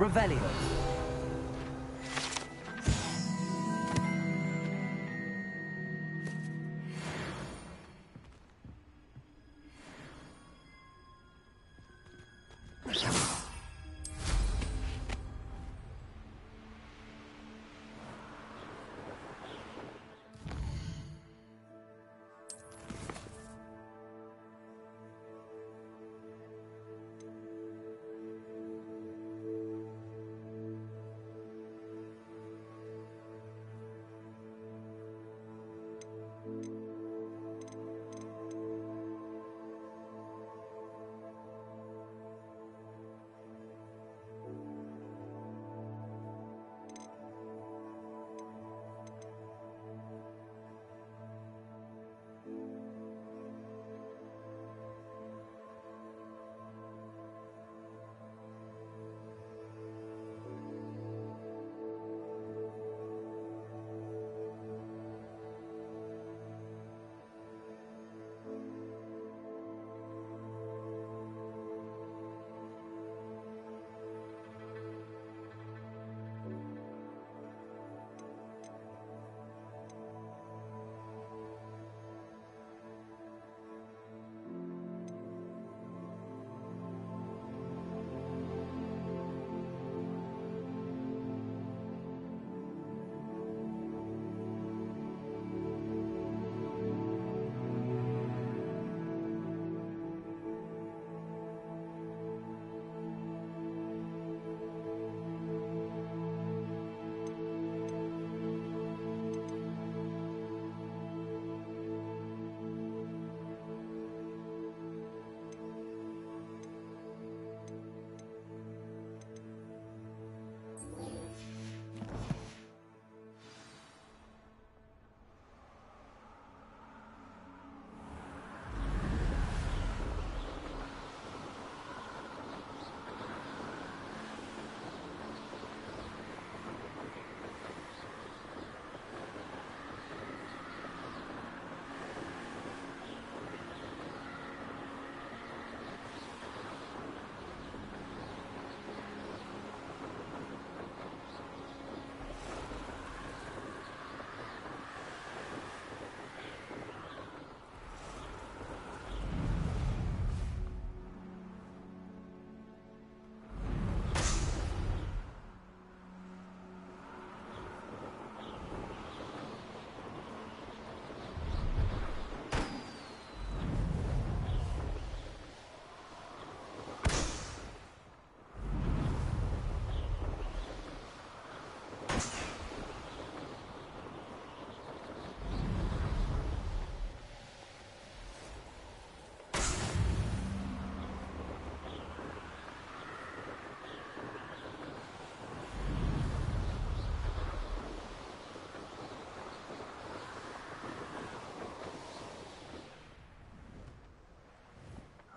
Revelio.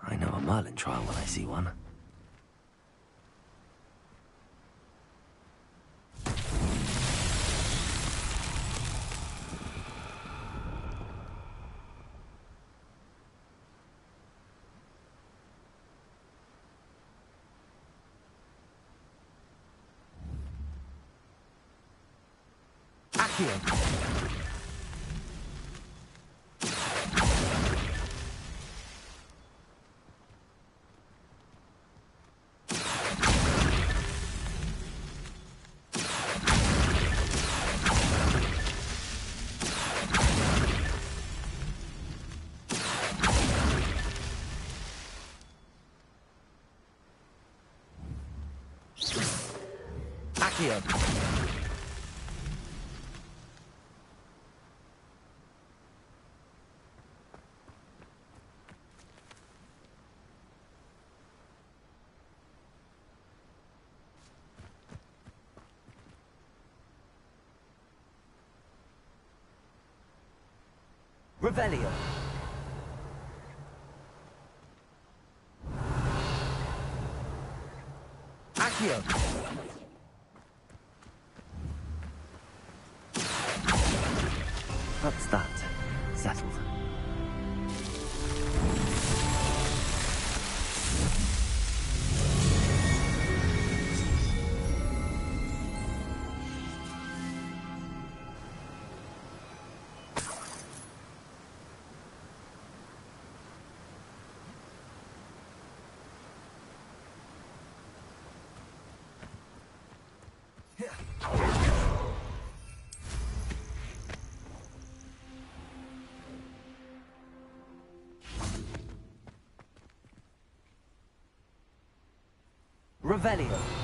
I know a Merlin trial when I see one. Accio. Accio. Revelio. Accio. That's that. Settled. Revelio.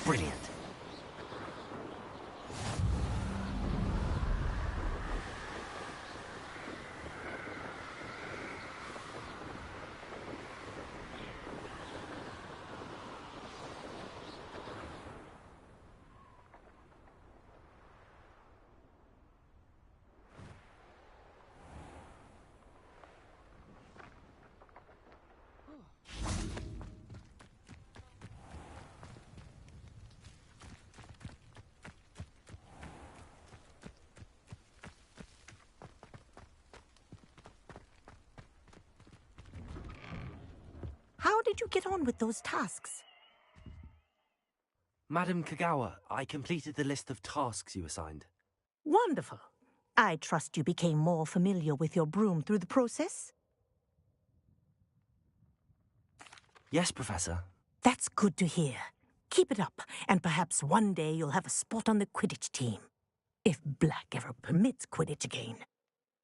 Brilliant. How did you get on with those tasks? Madam Kagawa, I completed the list of tasks you assigned. Wonderful. I trust you became more familiar with your broom through the process? Yes, Professor. That's good to hear. Keep it up, and perhaps one day you'll have a spot on the Quidditch team. If Black ever permits Quidditch again.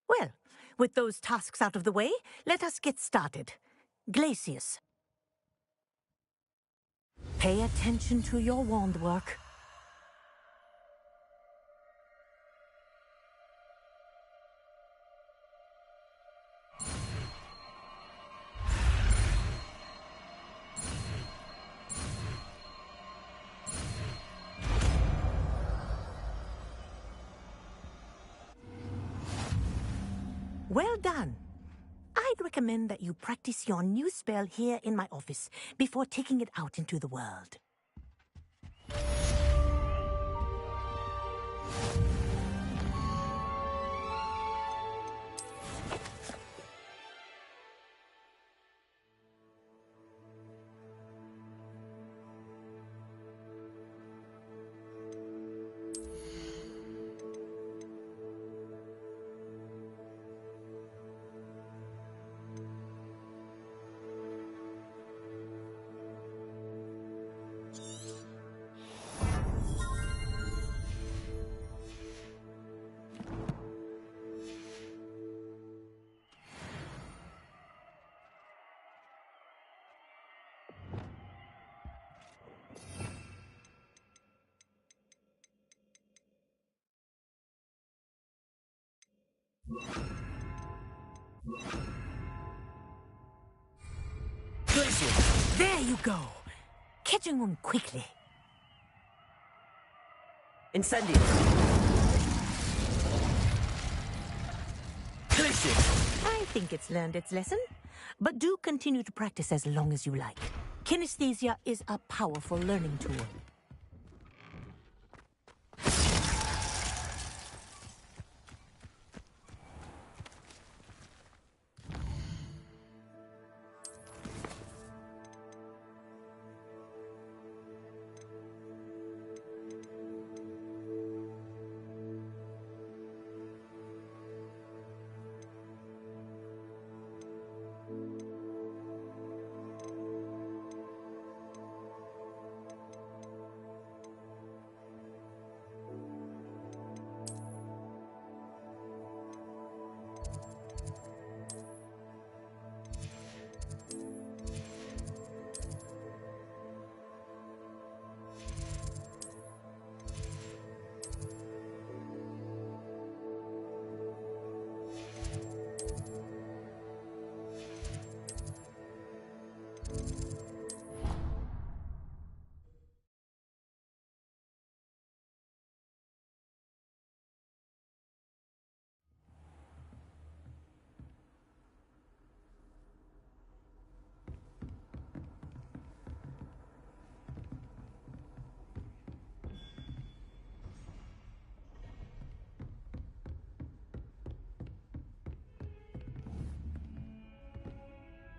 Well, with those tasks out of the way, let us get started. Glacius. Pay attention to your wand work. Well done. I'd recommend that you practice your new spell here in my office before taking it out into the world. Glacius. There you go. Catching on quickly. Incendio. Glacius. I think it's learned its lesson. But do continue to practice as long as you like. Kinesthesia is a powerful learning tool.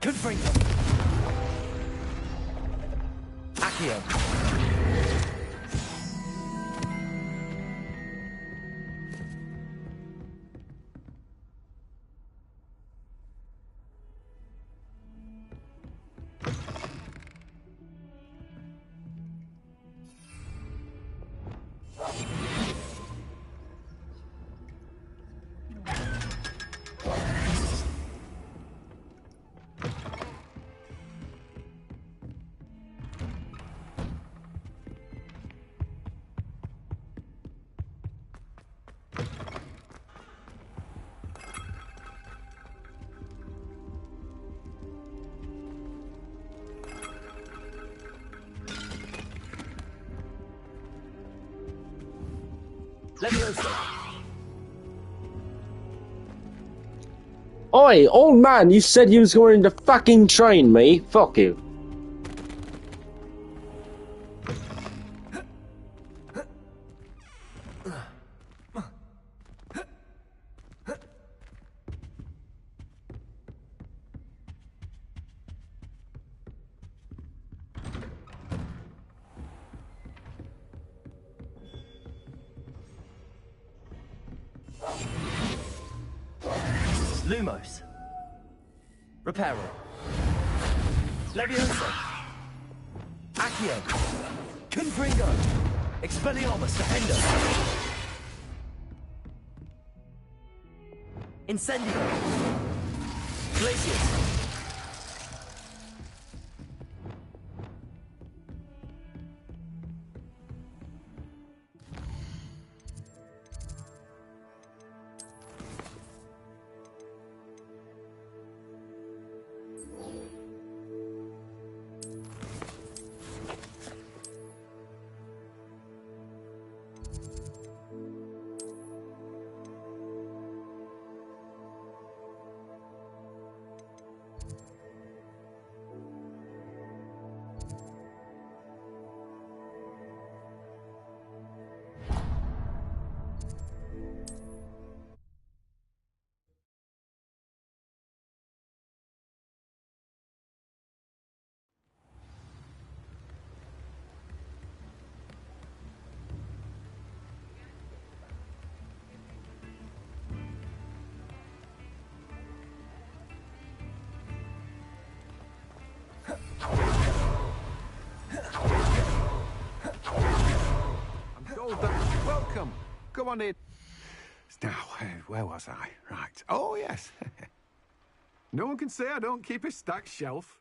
Confringo. Accio. Leviosa. Oi, old man, you said you was going to fucking train me. Fuck you. Lumos. Reparo. Leviosa. Accio. Confringo. Expelliarmus Defender. Incendio. Glacius. Welcome. Come on in. Now, where was I? Right. Oh, yes. No one can say I don't keep a stacked shelf.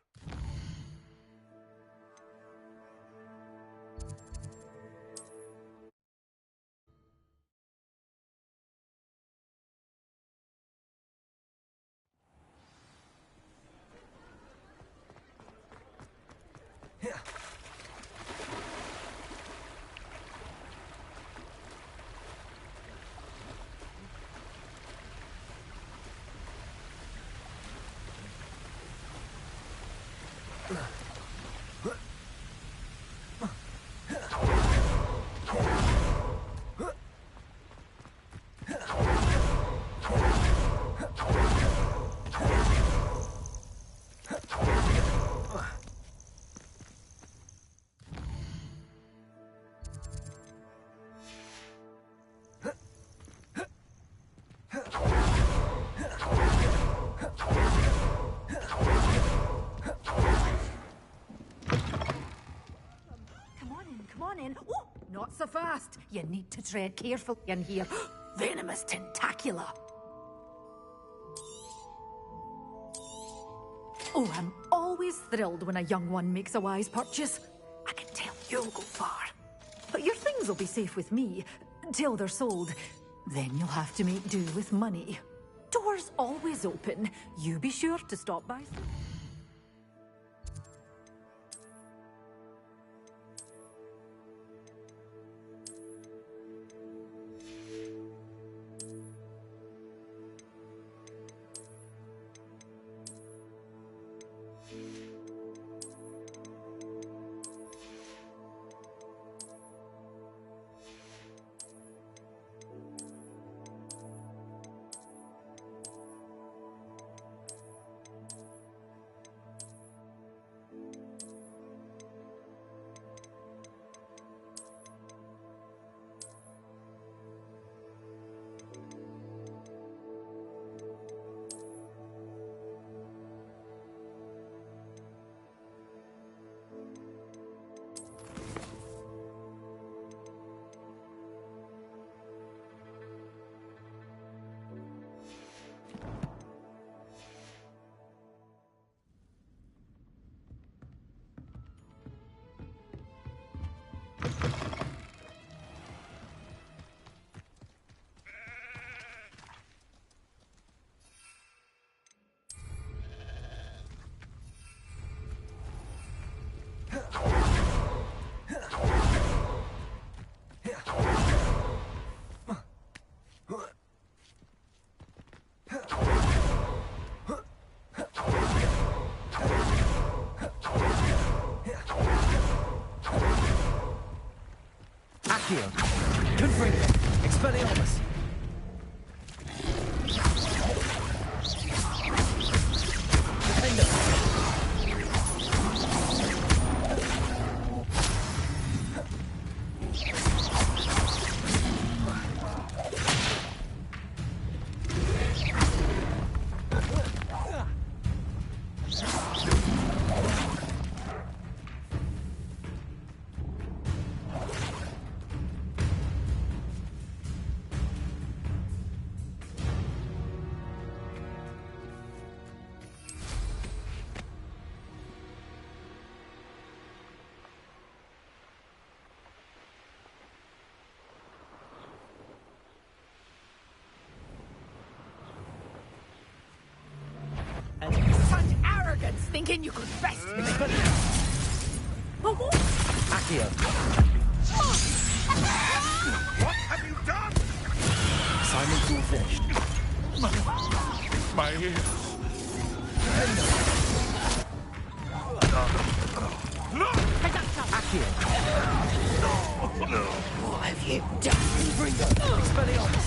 so fast. You need to tread carefully in here. Venomous tentacula. Oh, I'm always thrilled when a young one makes a wise purchase. I can tell you'll go far. But your things will be safe with me, till they're sold. Then you'll have to make do with money. Doors always open. You be sure to stop by. Confringo. Expelliarmus. Defender. Such arrogance, thinking you could best me. But what? Accio. What have you done? Assignment's all finished. My ears. Accio. What have you done? Confringo. Expelliarmus.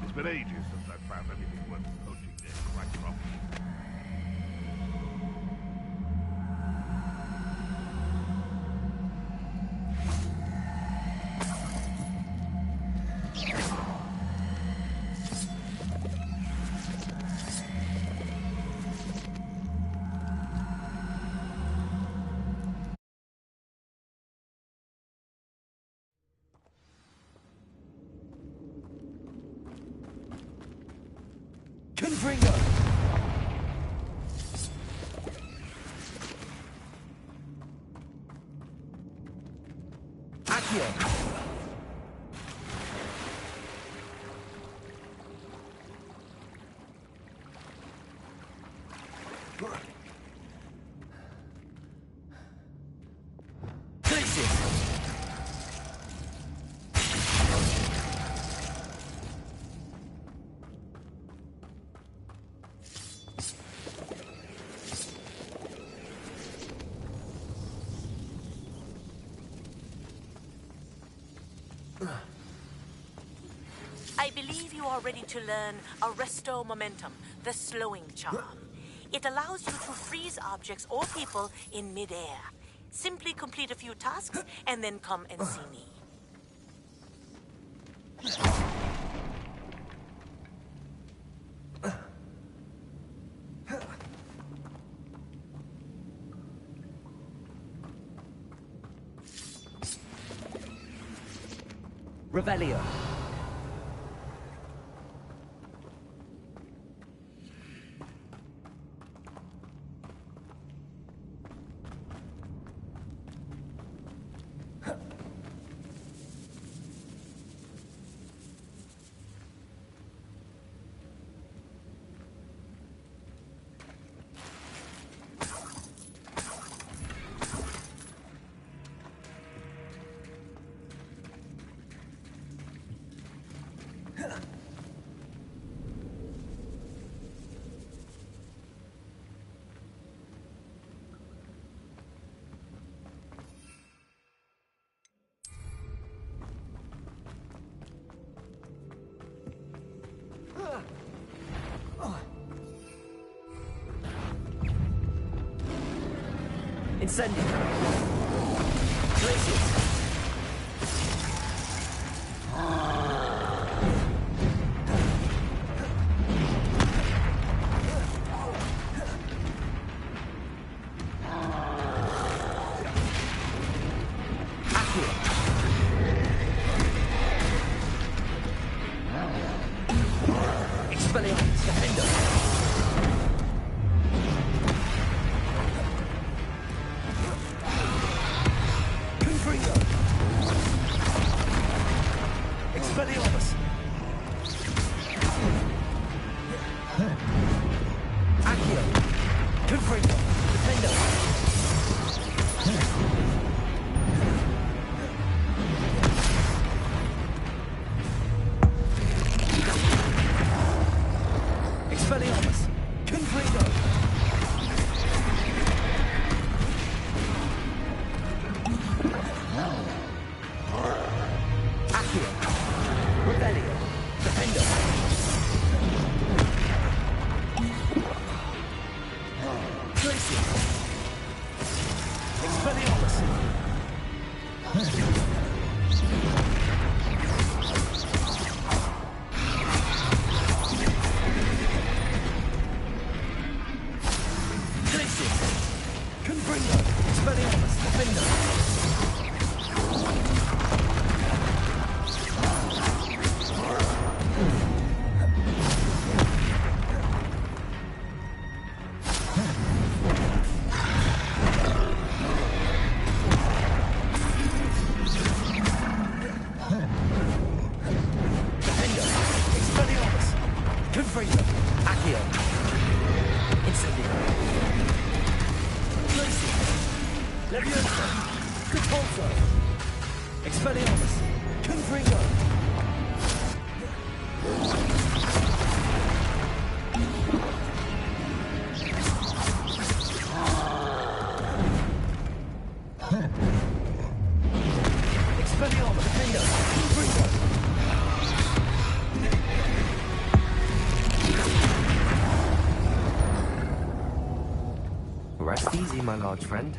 It's been ages since I found anything worth poaching this right from. Confringo. Accio. Glacius. I believe you are ready to learn Arresto Momentum, the slowing charm. It allows you to freeze objects or people in midair. Simply complete a few tasks and then come and see me. Revelio. Incendio. Glacius. Expelliarmus. Defender. Expelliarmus! Accio! Confringo! Defendo! Expelliarmus! Confringo! Accio! Rebellion! Defendo! Glacier! Expelliarmus! Glacier! Confringo! Expelliarmus! Defendo! Expelliarmus! Confringo! Accio! Incendio! Glacier! Leviosa! Catapulto! Expelliarmus! Confringo! Expelliarmus! Defendo! Confringo! Rest easy, my large friend.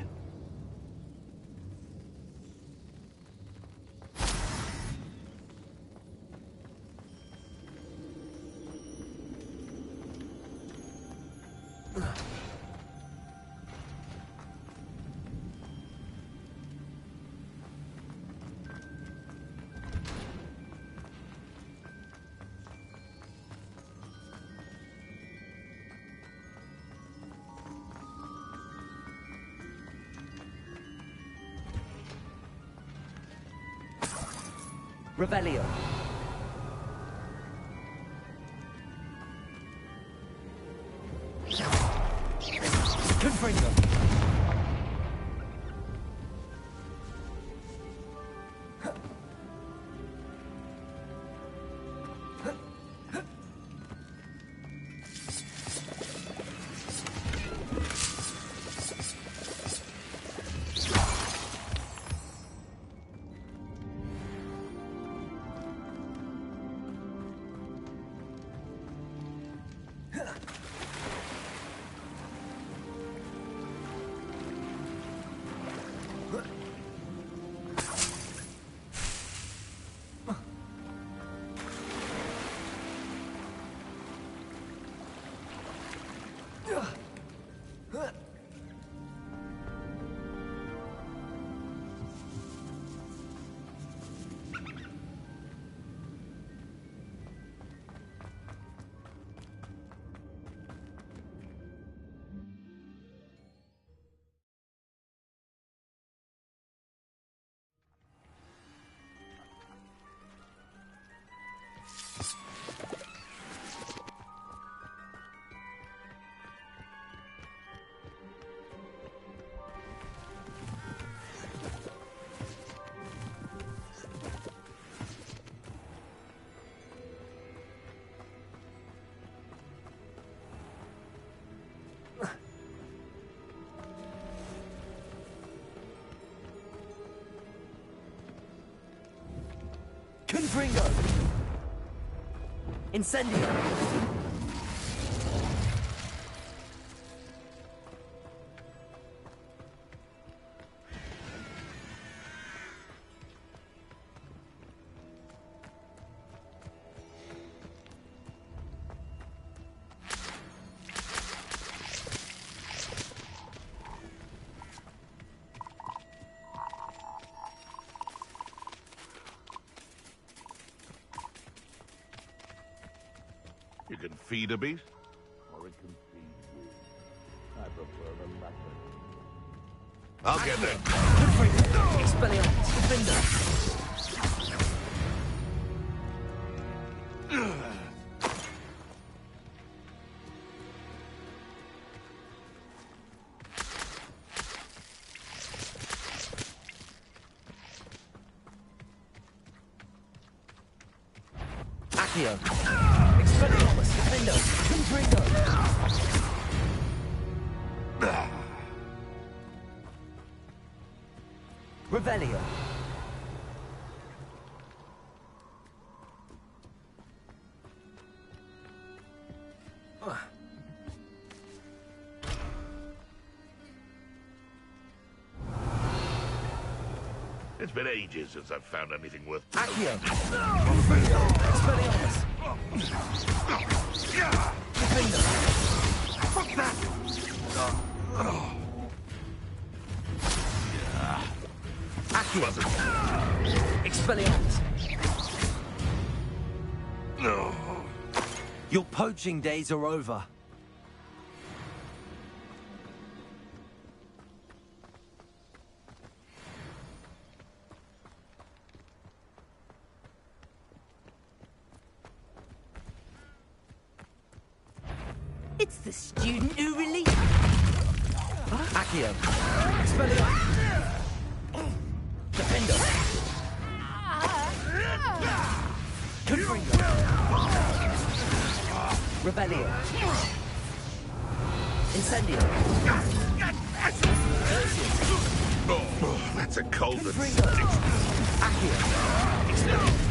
Revelio. Confringo. Confringo! Incendio! You can feed a beast, Or it can feed you. I prefer the latter. I'll get there. Confringo! Expelliarmus! Defender! Accio! Expelliarmus! Defender! Confringo! Revelio! It's been ages since I've found anything worth. Accio! Confringo! Expelliarmus! Defender! Fuck that! Accio! Expelliarmus! No. Your poaching days are over. It's the student who released. Accio! Expelliarmus! Defender! Confringo! Rebellion! Incendio! Oh, that's a cold and Confringo! Accio!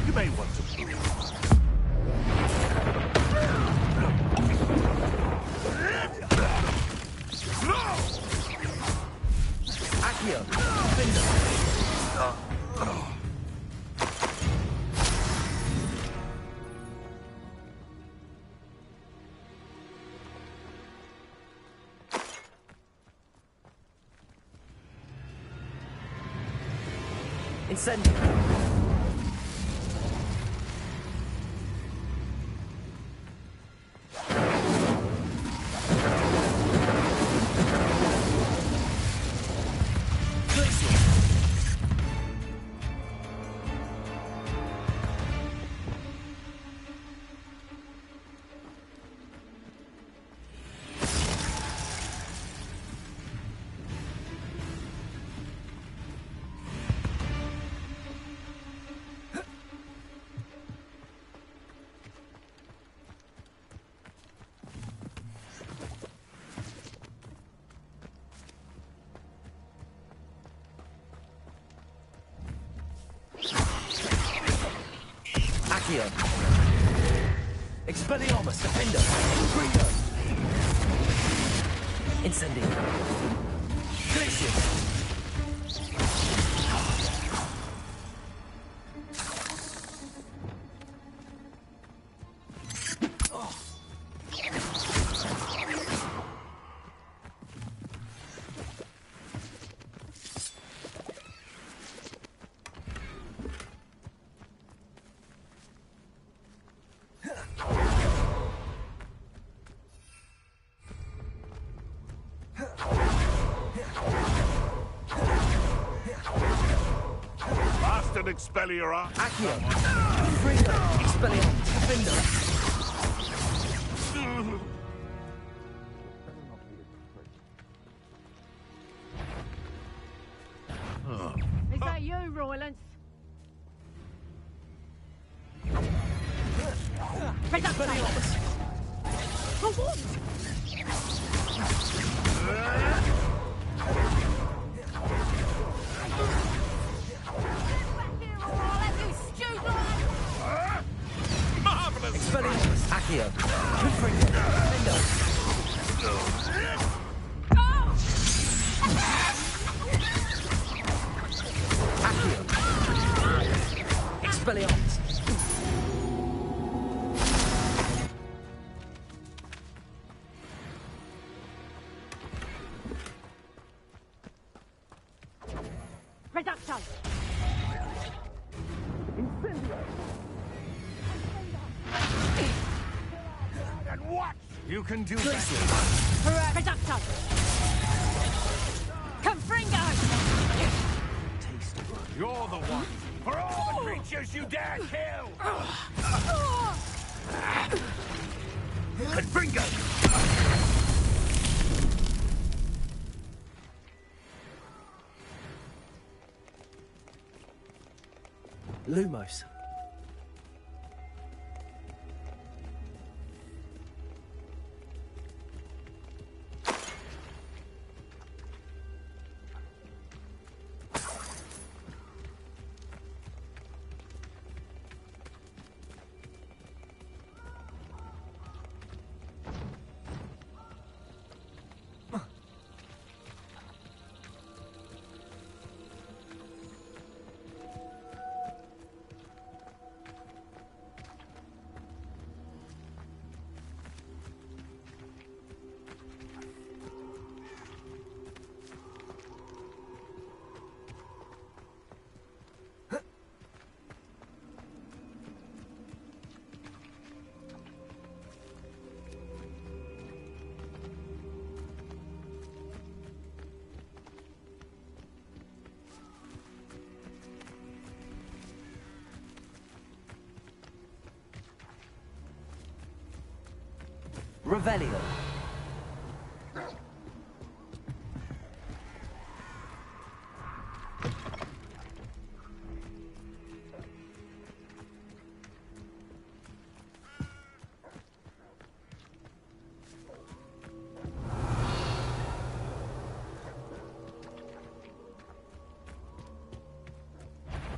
You may want to. Accio! Defender! Incendio! Accio! Expelliarmus! Defender! Confringo! Incendio! Glacius! Bastard Expelliarmus. Accio! Confringo! Expelliarmus! Defender! Is that you, Roylance? Expelliarmus! For what? Get back here, or I'll have you stewed like... Accio. Confringo. Defender. Accio. Expelliarmus. Reducto. And what? You can do better. Reducto. Confringo. Taste. You're the one. For all the creatures you dare kill! Confringo. Lumos. Revelio.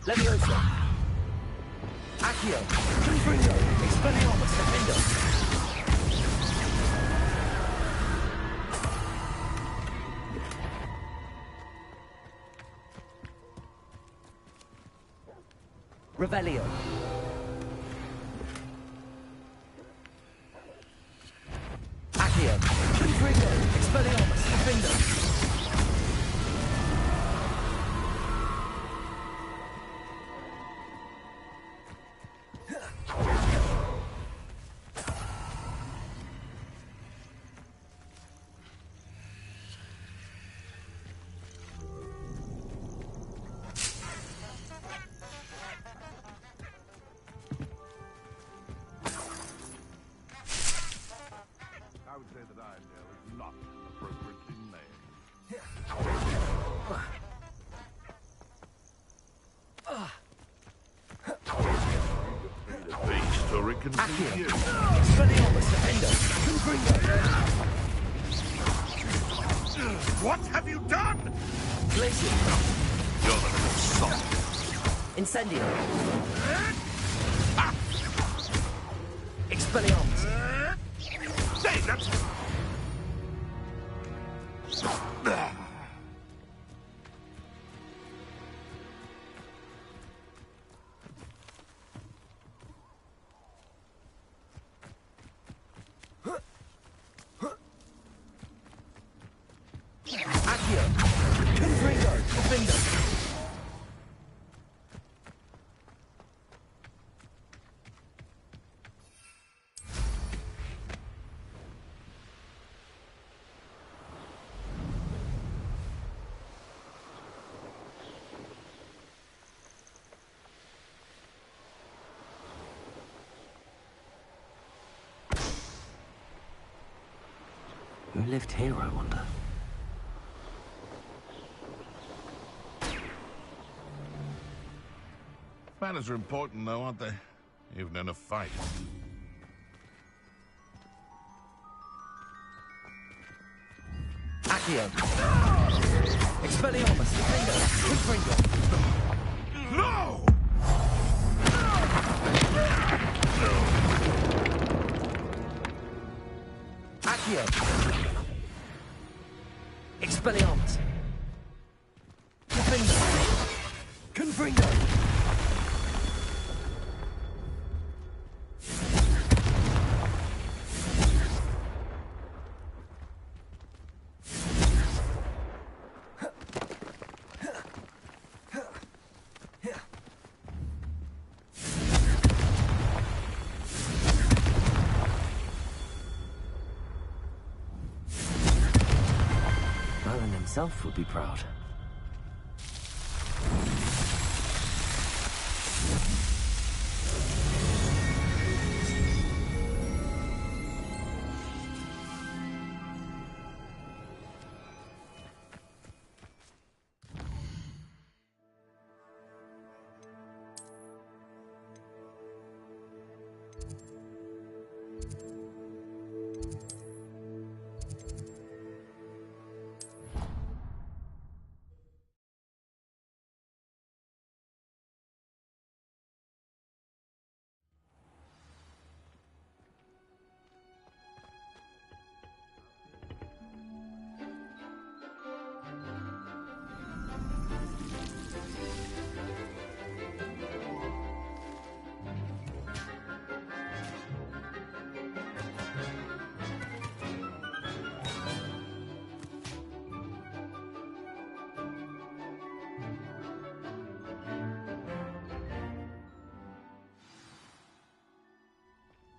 Leviosa. Accio. Confringo. Expelliarmus. Defender. Revelio. Accio. Confringo. Expelliarmus. Defender. I would say that Irondale is not appropriately named. Beast or it Accio. continue. Expelliarmus. Defender. Confringo. What have you done? Glacier. You're the little sot. Incendio. Expelliarmus. Say that. Accio. Confringo. Defender. Who lived here, I wonder? Manners are important, though, aren't they? Even in a fight. Accio. Expelliarmus. Defender. Confringo. No! Accio. Expelliarmus. Defender. Confringo. Merlin himself would be proud.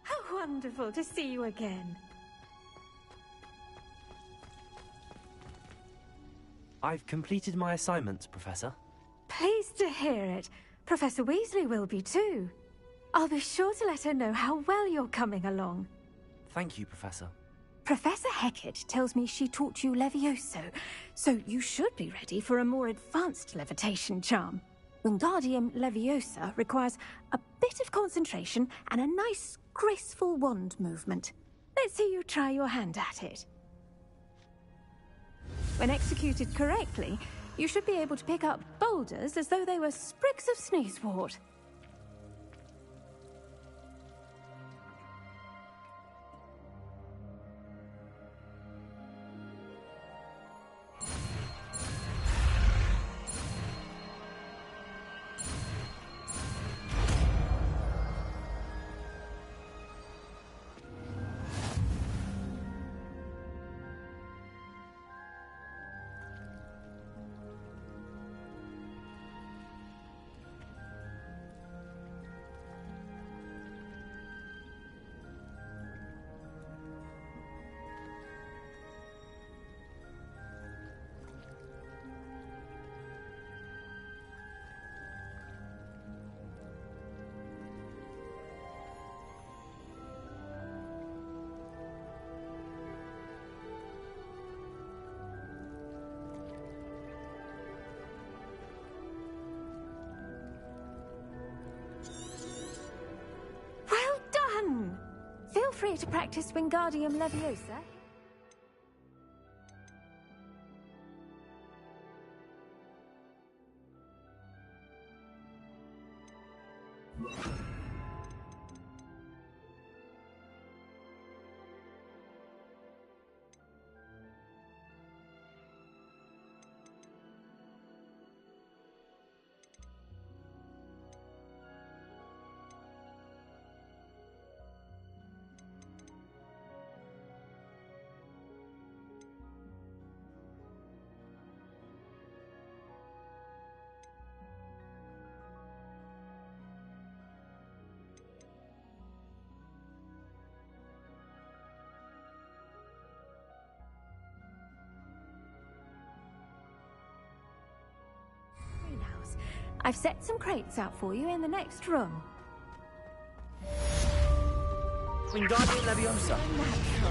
How wonderful to see you again. I've completed my assignments, Professor. Pleased to hear it. Professor Weasley will be too. I'll be sure to let her know how well you're coming along. Thank you, Professor. Professor Hecat tells me she taught you Levioso, so you should be ready for a more advanced levitation charm. Wingardium Leviosa requires a bit of concentration and a nice, graceful wand movement. Let's see you try your hand at it. When executed correctly, you should be able to pick up boulders as though they were sprigs of sneezewort. Feel free to practice Wingardium Leviosa. I've set some crates out for you in the next room. Wingardium Leviosa. Natural.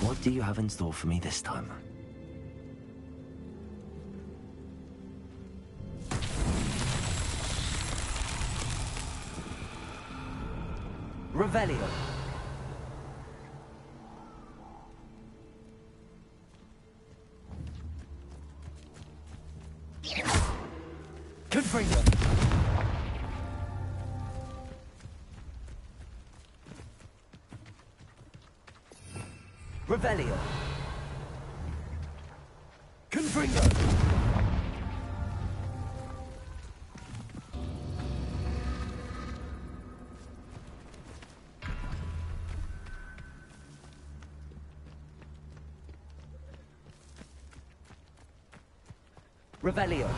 What do you have in store for me this time? Revelio. Confringo. Revelio. Confringo. Revelio.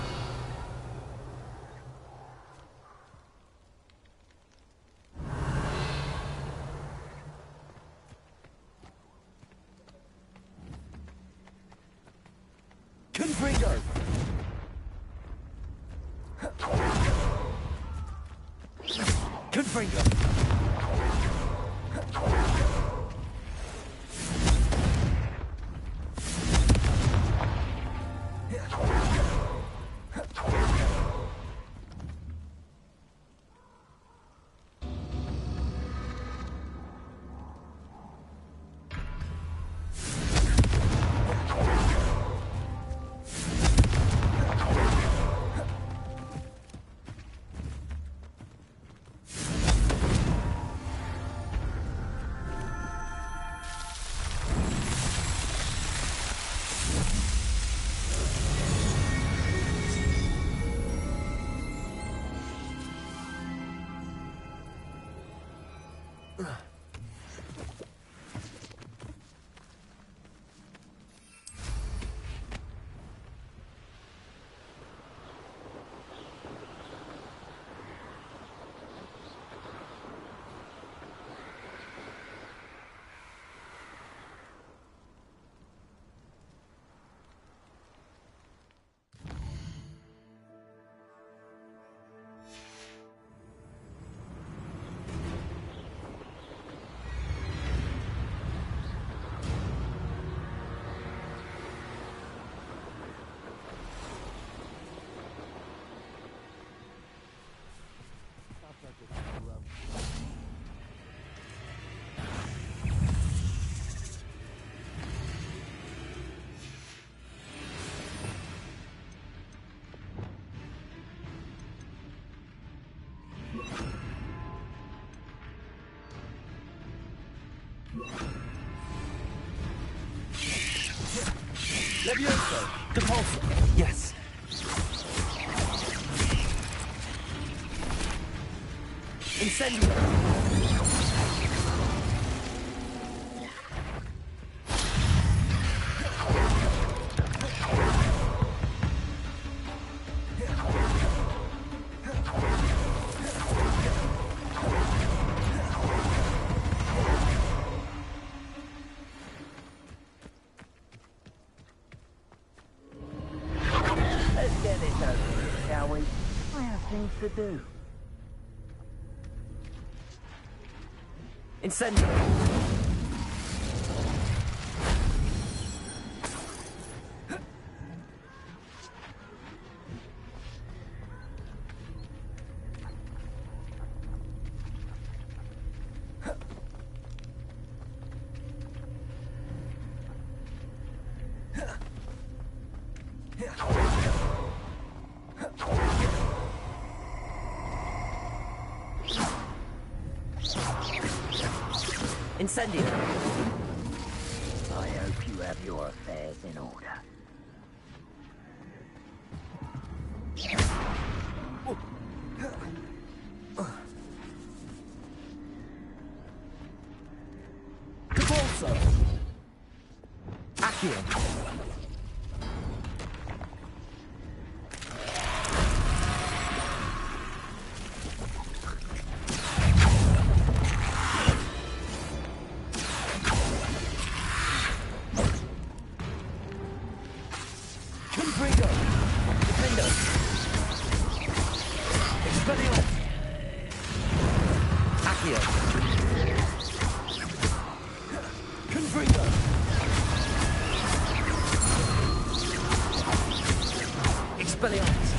Confringo. Confringo. Levioso. Depulso. Yes. Incendio. To do. Incendio. Incendio. I hope you have your affairs in order. Depulso. Accio. Confringo. Expelliarmus!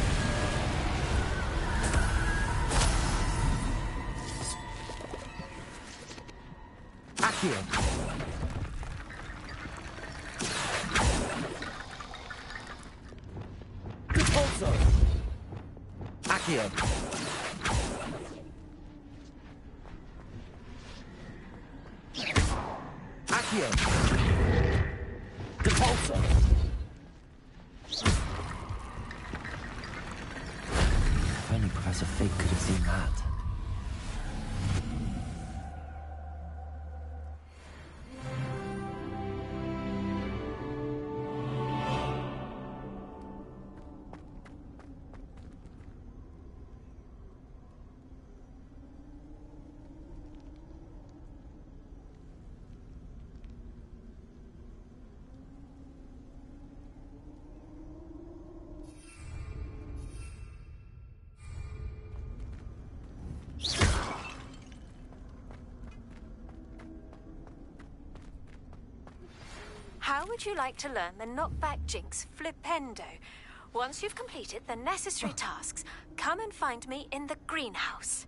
Accio! Repulso! Accio! Accio! Repulso! If only Professor Fig could have seen that. How would you like to learn the knockback jinx flipendo? Once you've completed the necessary tasks, come and find me in the greenhouse.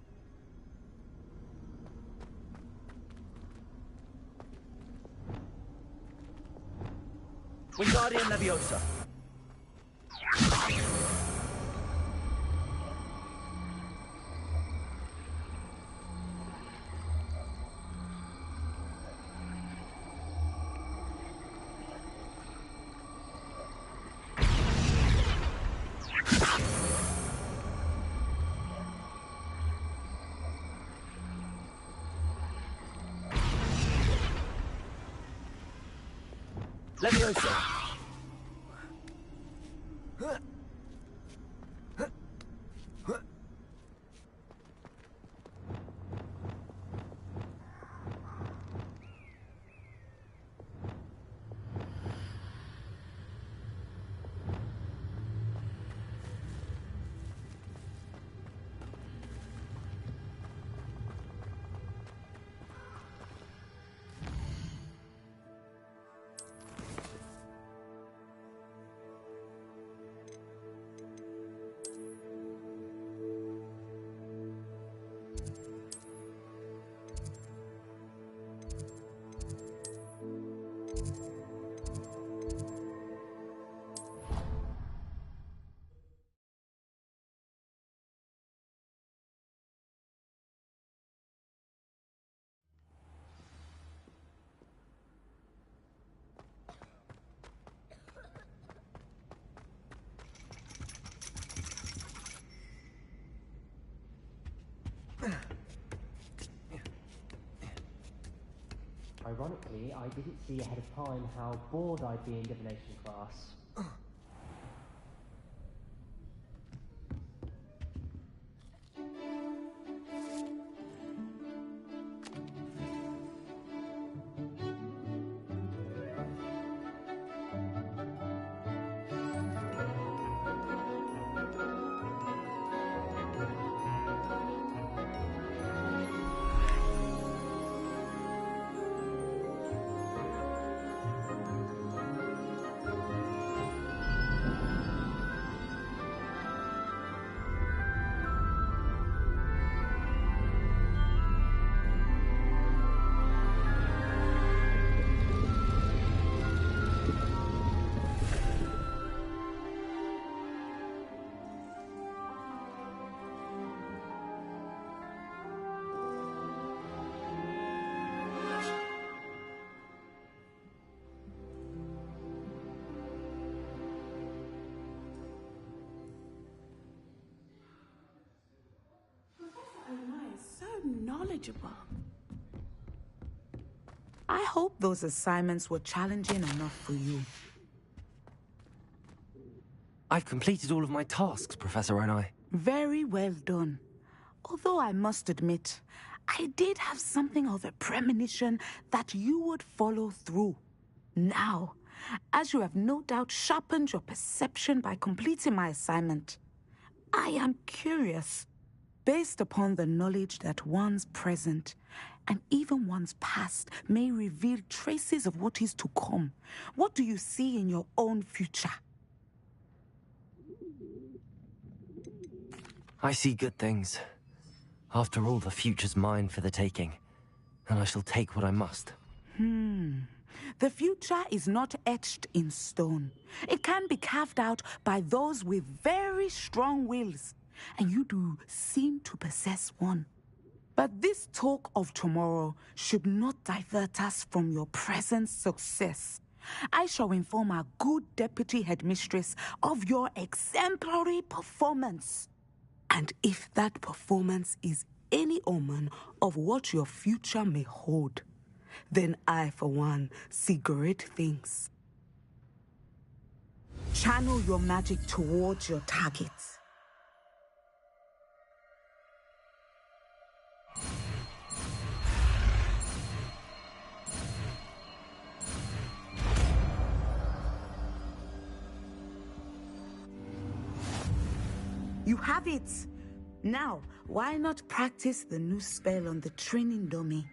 Wingardium Leviosa! Leviosa! Ironically, I didn't see ahead of time how bored I'd be in divination class. Knowledgeable. I hope those assignments were challenging enough for you. I've completed all of my tasks, Professor Onai. Very well done. Although I must admit, I did have something of a premonition that you would follow through. Now, as you have no doubt sharpened your perception by completing my assignment, I am curious. Based upon the knowledge that one's present and even one's past may reveal traces of what is to come, what do you see in your own future? I see good things. After all, the future's mine for the taking, and I shall take what I must. The future is not etched in stone. It can be carved out by those with very strong wills, and you do seem to possess one. But this talk of tomorrow should not divert us from your present success. I shall inform our good deputy headmistress of your exemplary performance. And if that performance is any omen of what your future may hold, then I, for one, see great things. Channel your magic towards your targets. You have it! Now, why not practice the new spell on the training dummy?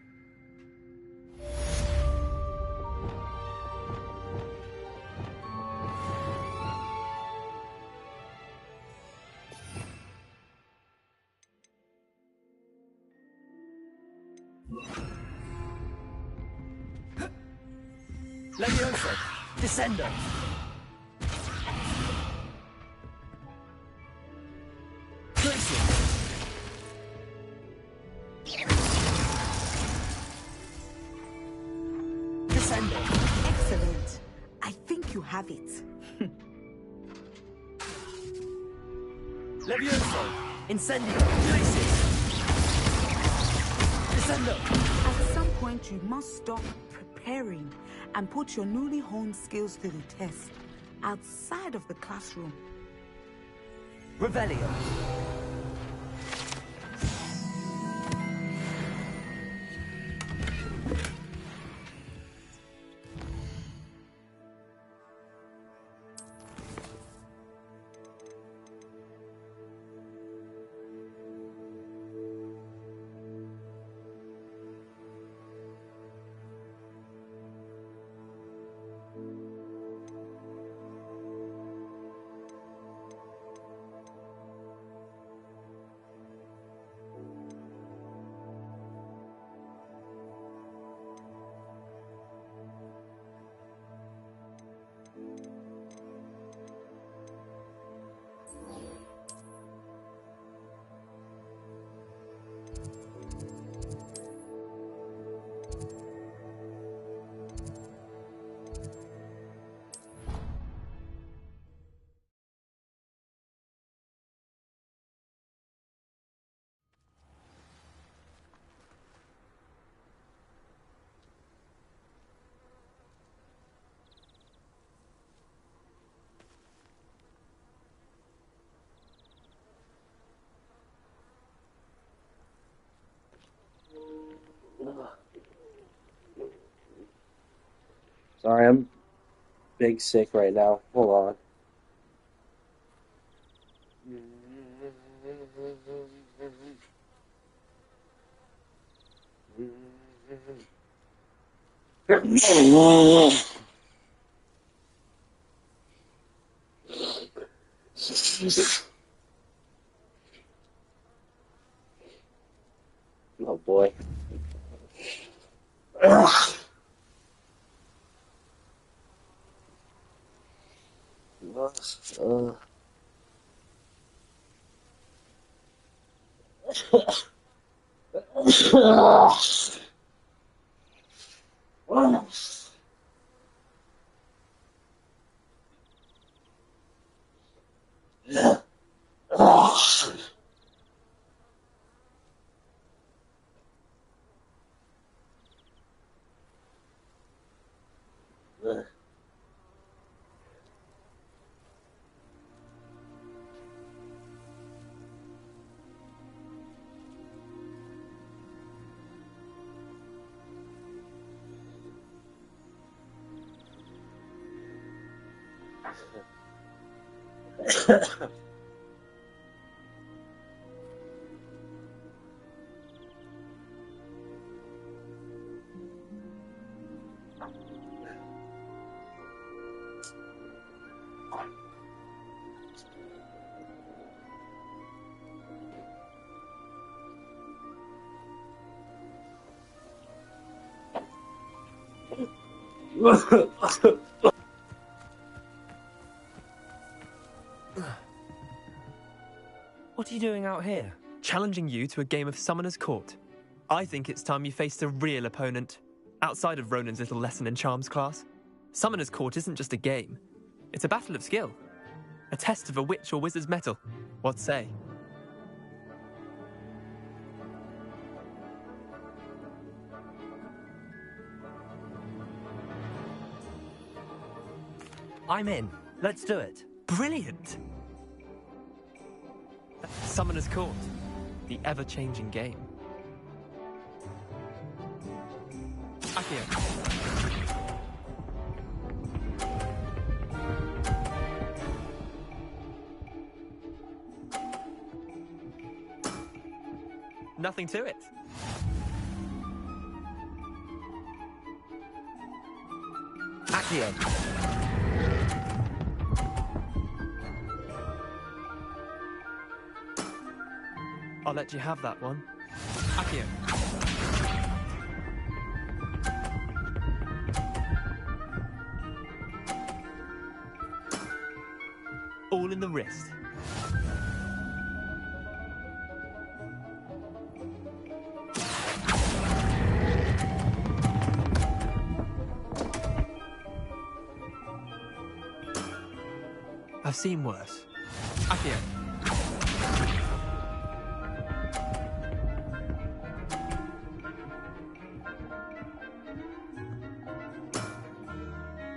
Levioso! Descendo! Excellent. I think you have it. Levioso! Incendio! Glacius! Descendo! At some point, you must stop preparing and put your newly honed skills to the test outside of the classroom. Revelio! Sorry, I'm big sick right now. Hold on. Oh boy. What are you doing out here? Challenging you to a game of Summoner's Court. I think it's time you faced a real opponent, outside of Ronan's little lesson in charms class. Summoner's Court isn't just a game. It's a battle of skill. A test of a witch or wizard's mettle. What say? I'm in. Let's do it. Brilliant! Summoner's Court. The ever-changing game. Akio. Nothing to it. Accio. I'll let you have that one. Akio. All in the wrist. I've seen worse. Akio.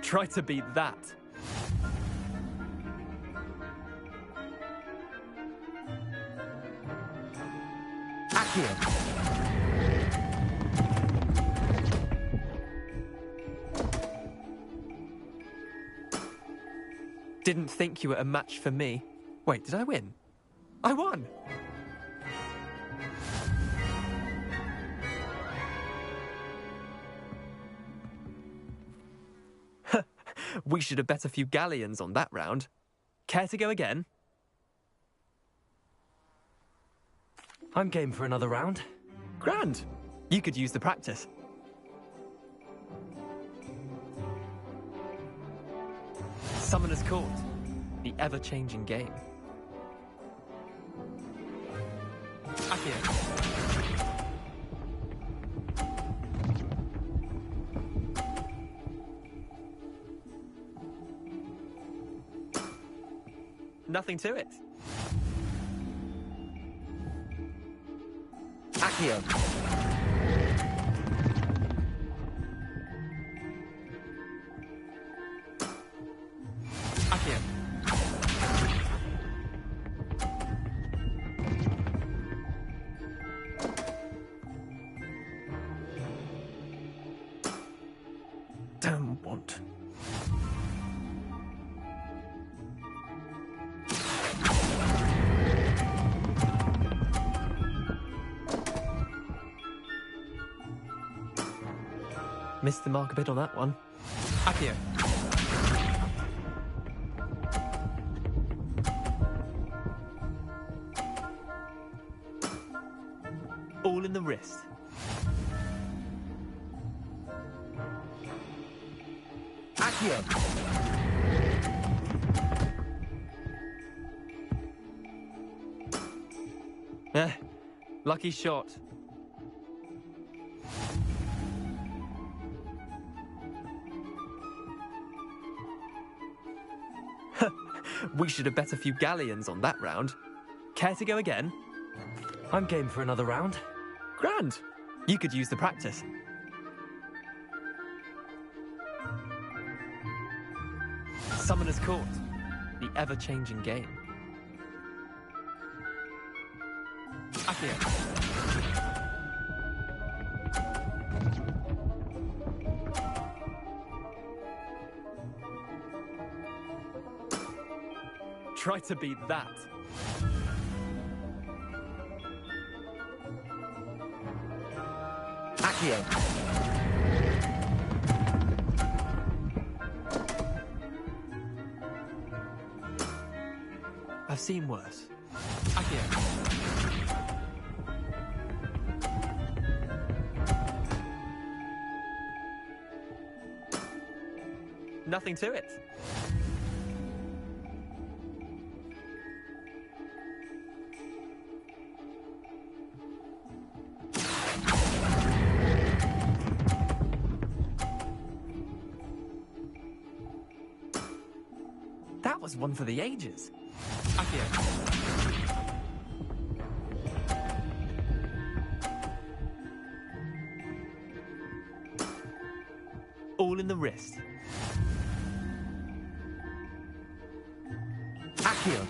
Try to beat that. Akio. Didn't think you were a match for me. Wait, did I win? I won! We should have bet a few galleons on that round. Care to go again? I'm game for another round. Grand! You could use the practice. Summoner's Court. The ever-changing game. Akio. Nothing to it. Akio. Akio. Don't want. Missed the mark a bit on that one. Akio. All in the wrist. Akio. Lucky shot. We should have bet a few galleons on that round. Care to go again? I'm game for another round. Grand! You could use the practice. Summoner's Court. The ever-changing game. Akio. Try to beat that. Akio. I've seen worse. Akio. Nothing to it. That was one for the ages. Accio. All in the wrist. Accio.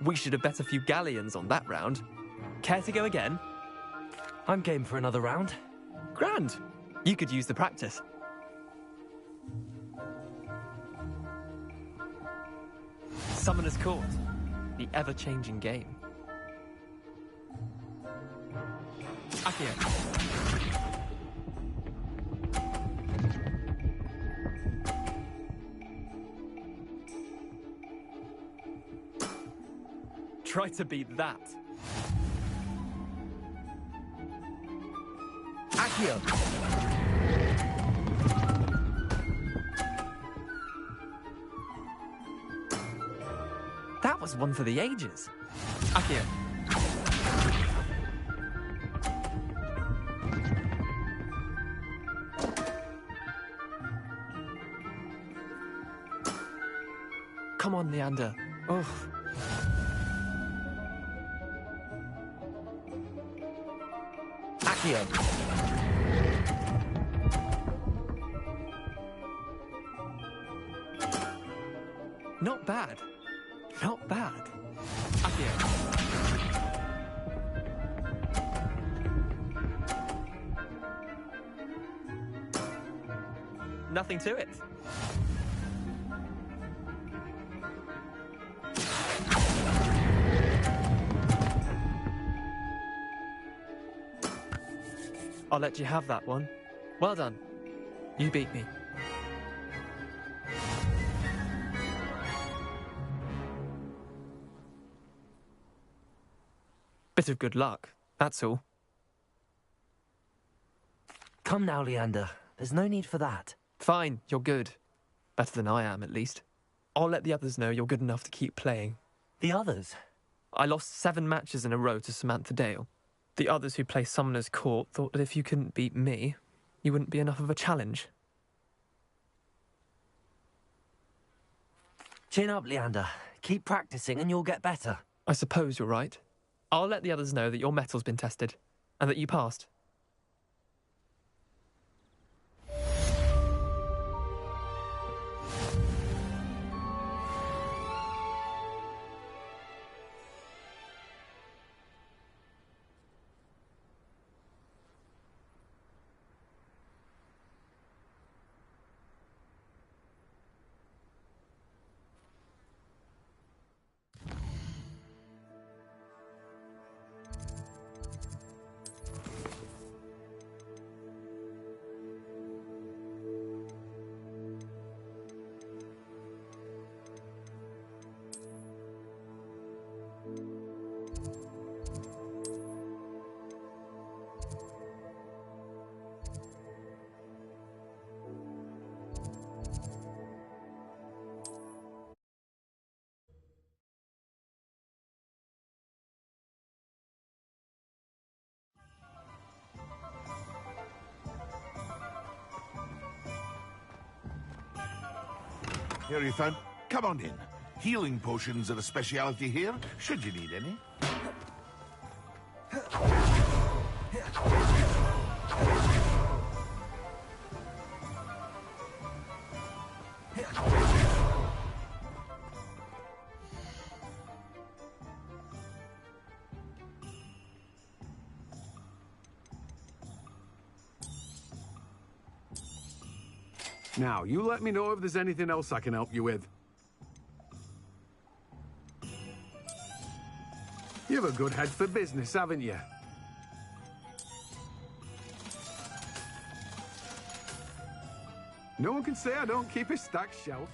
We should have bet a few galleons on that round. Care to go again? I'm game for another round. Grand. You could use the practice. Summoner's Court. The ever-changing game. Accio. Try to beat that. Accio. That was one for the ages. Accio. Come on, Leander. Oh. Accio. Not bad. Not bad. Accio. Nothing to it. I'll let you have that one. Well done. You beat me. Bit of good luck, that's all. Come now, Leander. There's no need for that. Fine, you're good. Better than I am, at least. I'll let the others know you're good enough to keep playing. The others? I lost 7 matches in a row to Samantha Dale. The others who play Summoner's Court thought that if you couldn't beat me, you wouldn't be enough of a challenge. Chin up, Leander. Keep practicing and you'll get better. I suppose you're right. I'll let the others know that your metal's been tested, and that you passed. Here, Ethan. Come on in. Healing potions are a speciality here, should you need any. Now, you let me know if there's anything else I can help you with. You have a good head for business, haven't you? No one can say I don't keep a stacked shelf.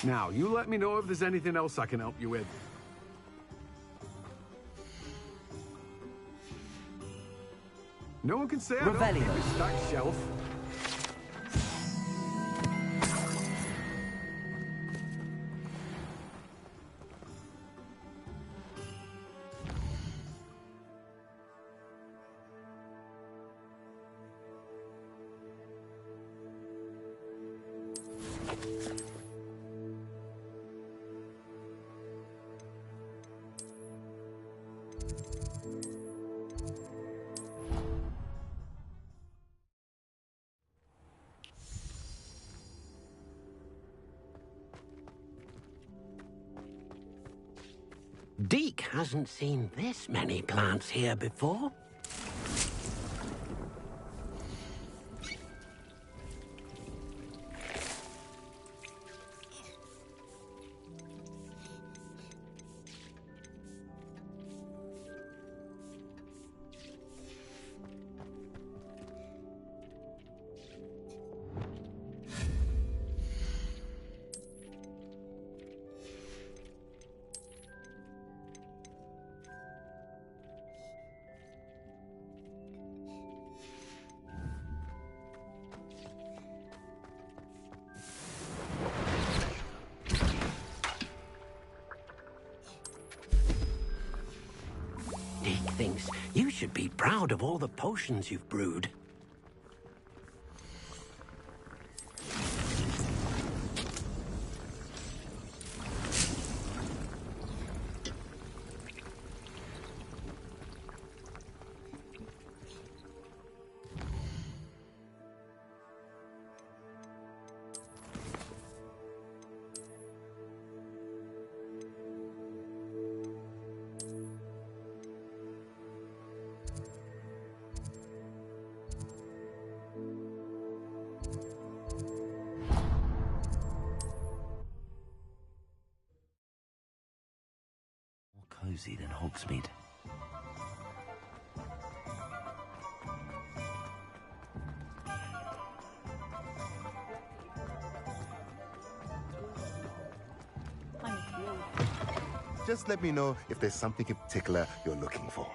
Now, you let me know if there's anything else I can help you with. No one can say I don't keep a stacked shelf. Deke hasn't seen this many plants here before. Deke thinks you should be proud of all the potions you've brewed. Cozy than Hogsmeade. Just let me know if there's something in particular you're looking for.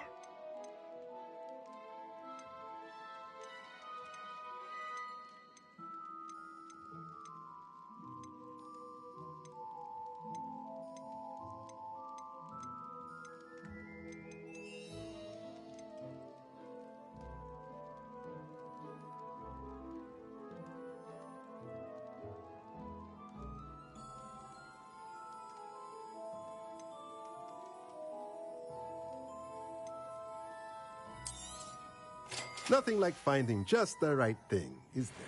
Nothing like finding just the right thing, is there?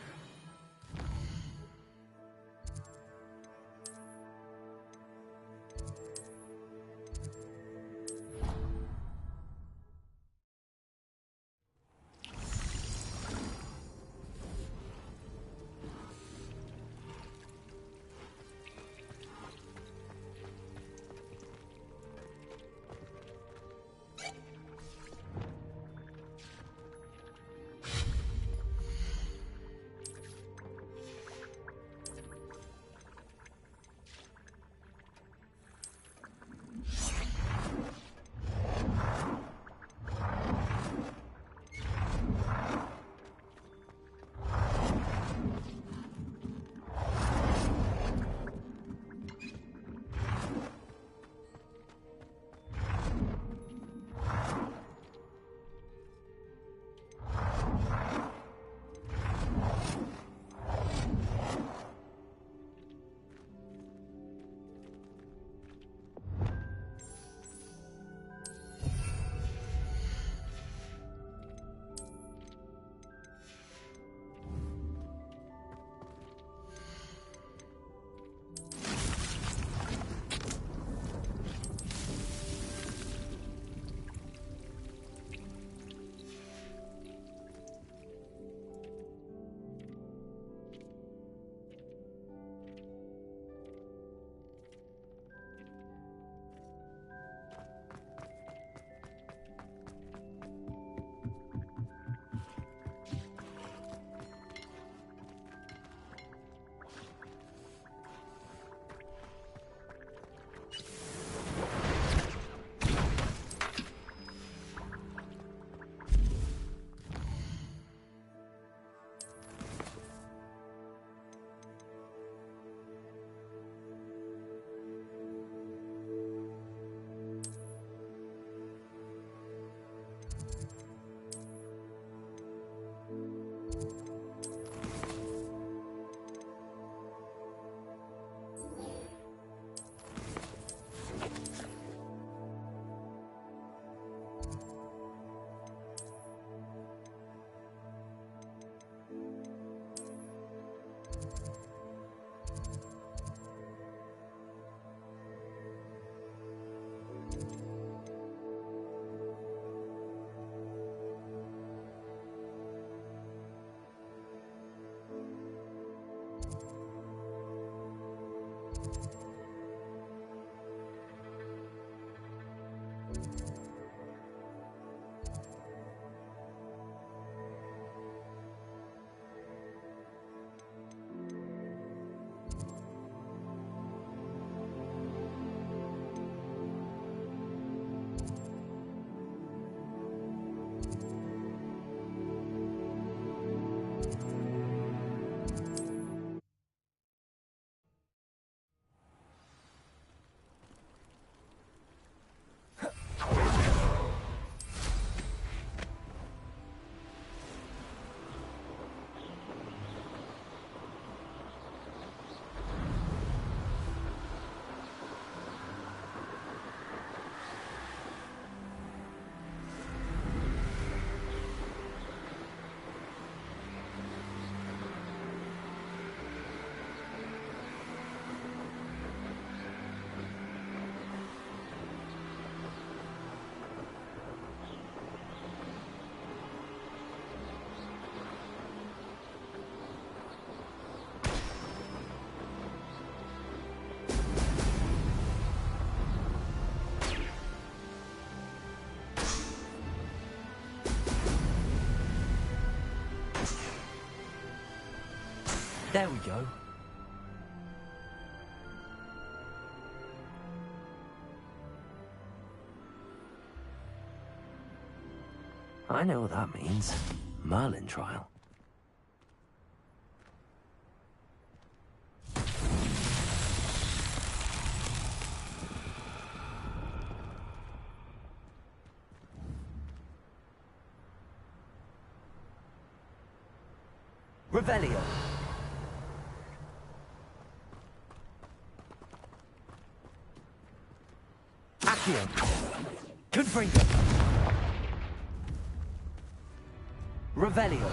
There we go. I know what that means. Merlin trial. Revelio. Accio. Confringo. Revelio.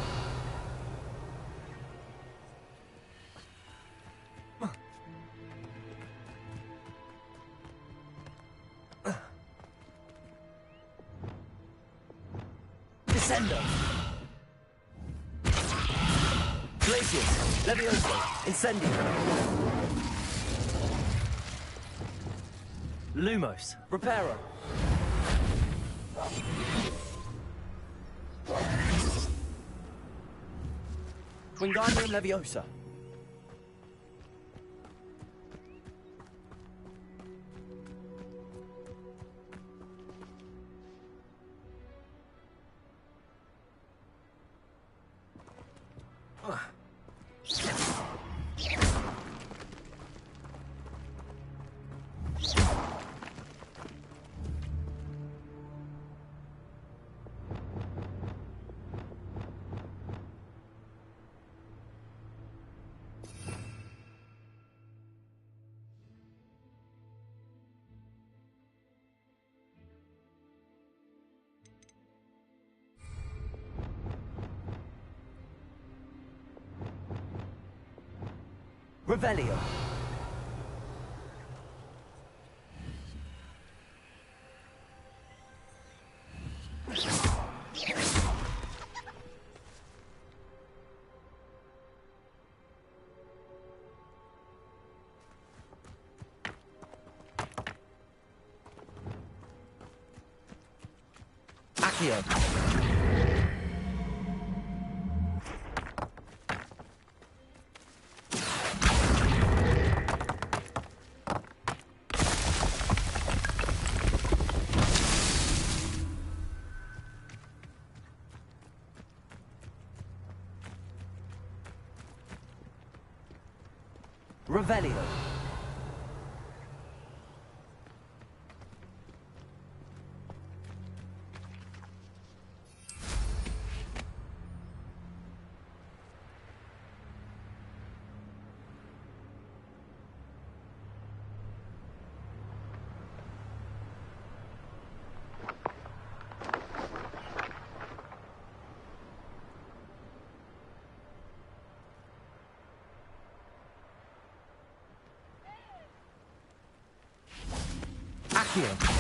Descendo. Glacius. Levioso. Incendio. Lumos. Reparo. Wingardium Leviosa. Revelio. Accio. Revelio. Accio.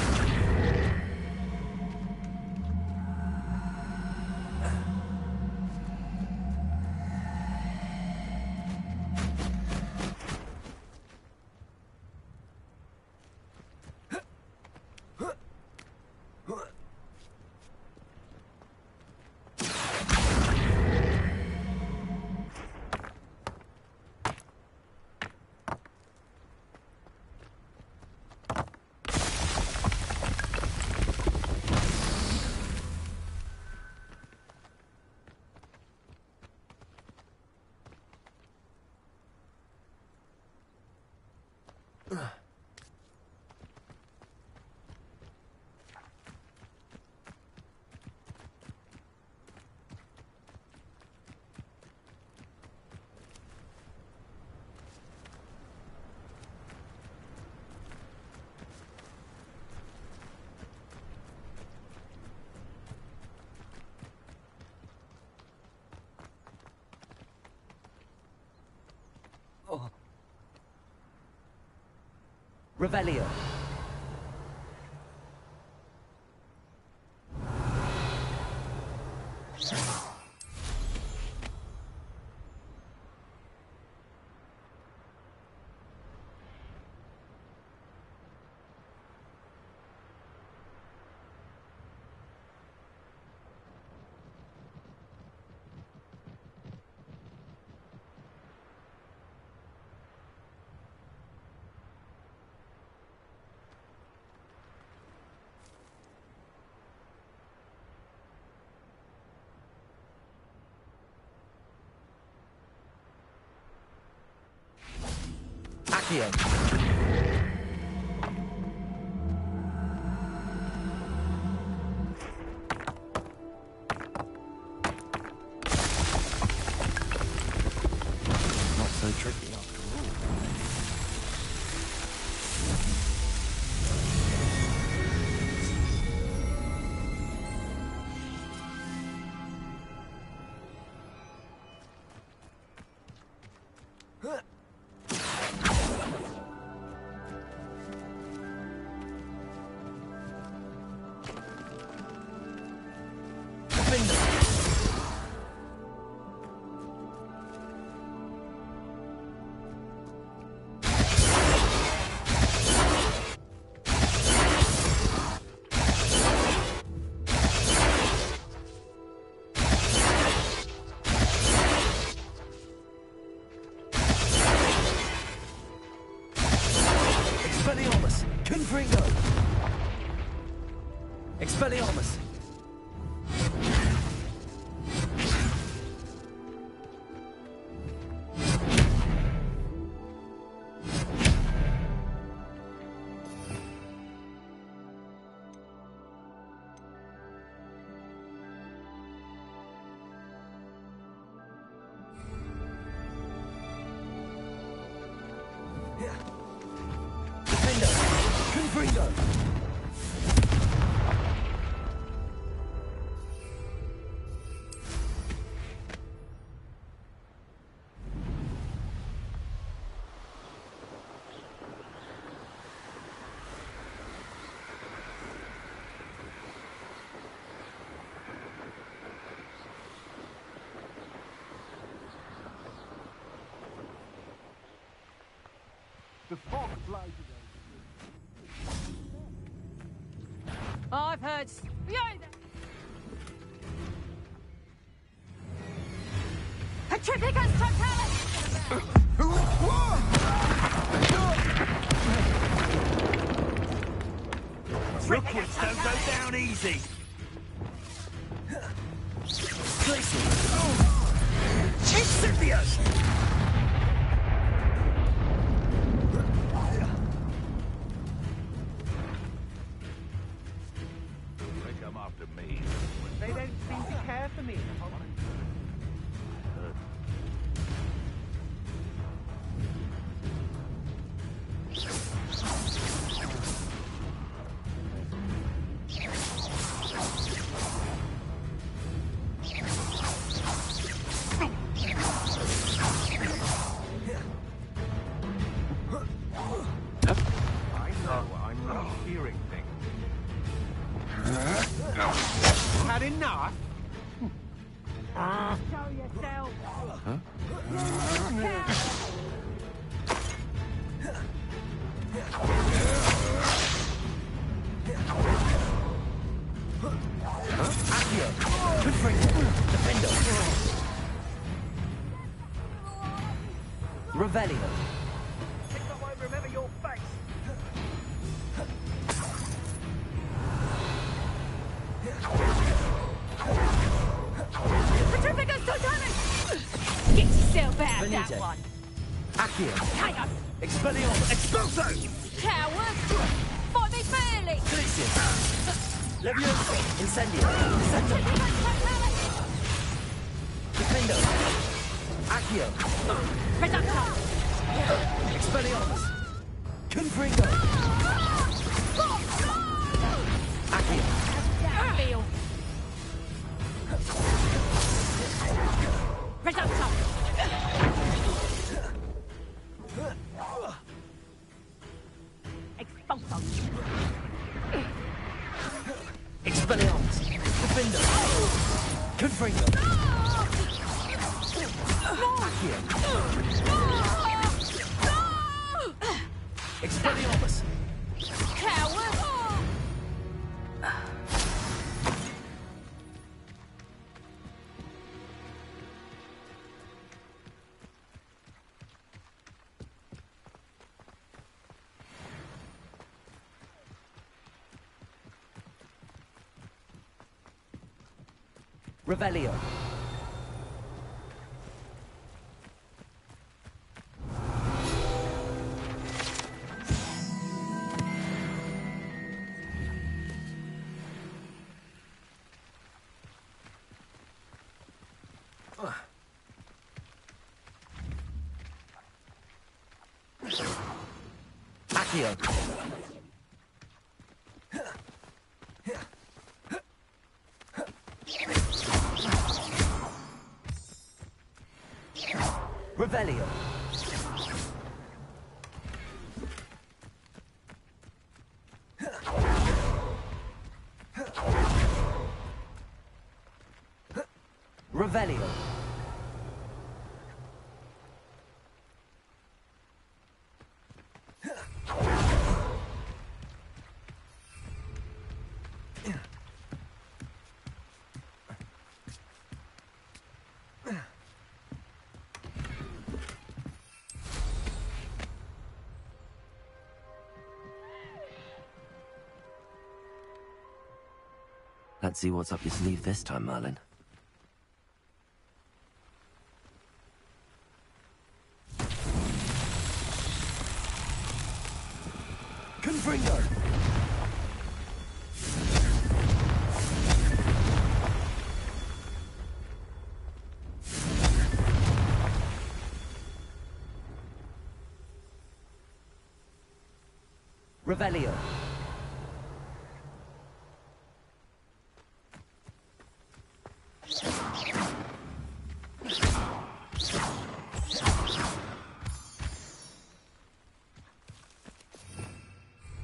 Oh. Revelio. Accio. Not so tricky after all. Expelliarmus! Confringo! Expelliarmus! Confringo! The fog blinded us. I've heard. Behind them! Petrificus totalis! Rookies don't go down easy! Incendious! They come after me. They don't seem to care for me. I know I'm not hearing things. Had enough? Show yourself! Accio! Confringo! Defendo! Revelio! Think I won't remember your face. Petrificus totalis! Get yourself out of that Venite. one! Accio! Chaos! Expelliarmus! Expulso! Coward! Fight me fairly! Glicius! Levioso! Incendio! Incendio! Petrificus totalis! Defendo! Accio! Reductor! Expelliarmus! Confringo! Accio! Feel! Reductor! Expulso! Expelliarmus! Defendo! Confringo! Accio! Expelliarmus! Coward! Revelio! Accio. Revelio. Revelio. Let's see what's up your sleeve this time, Merlin. Confringo! Revelio.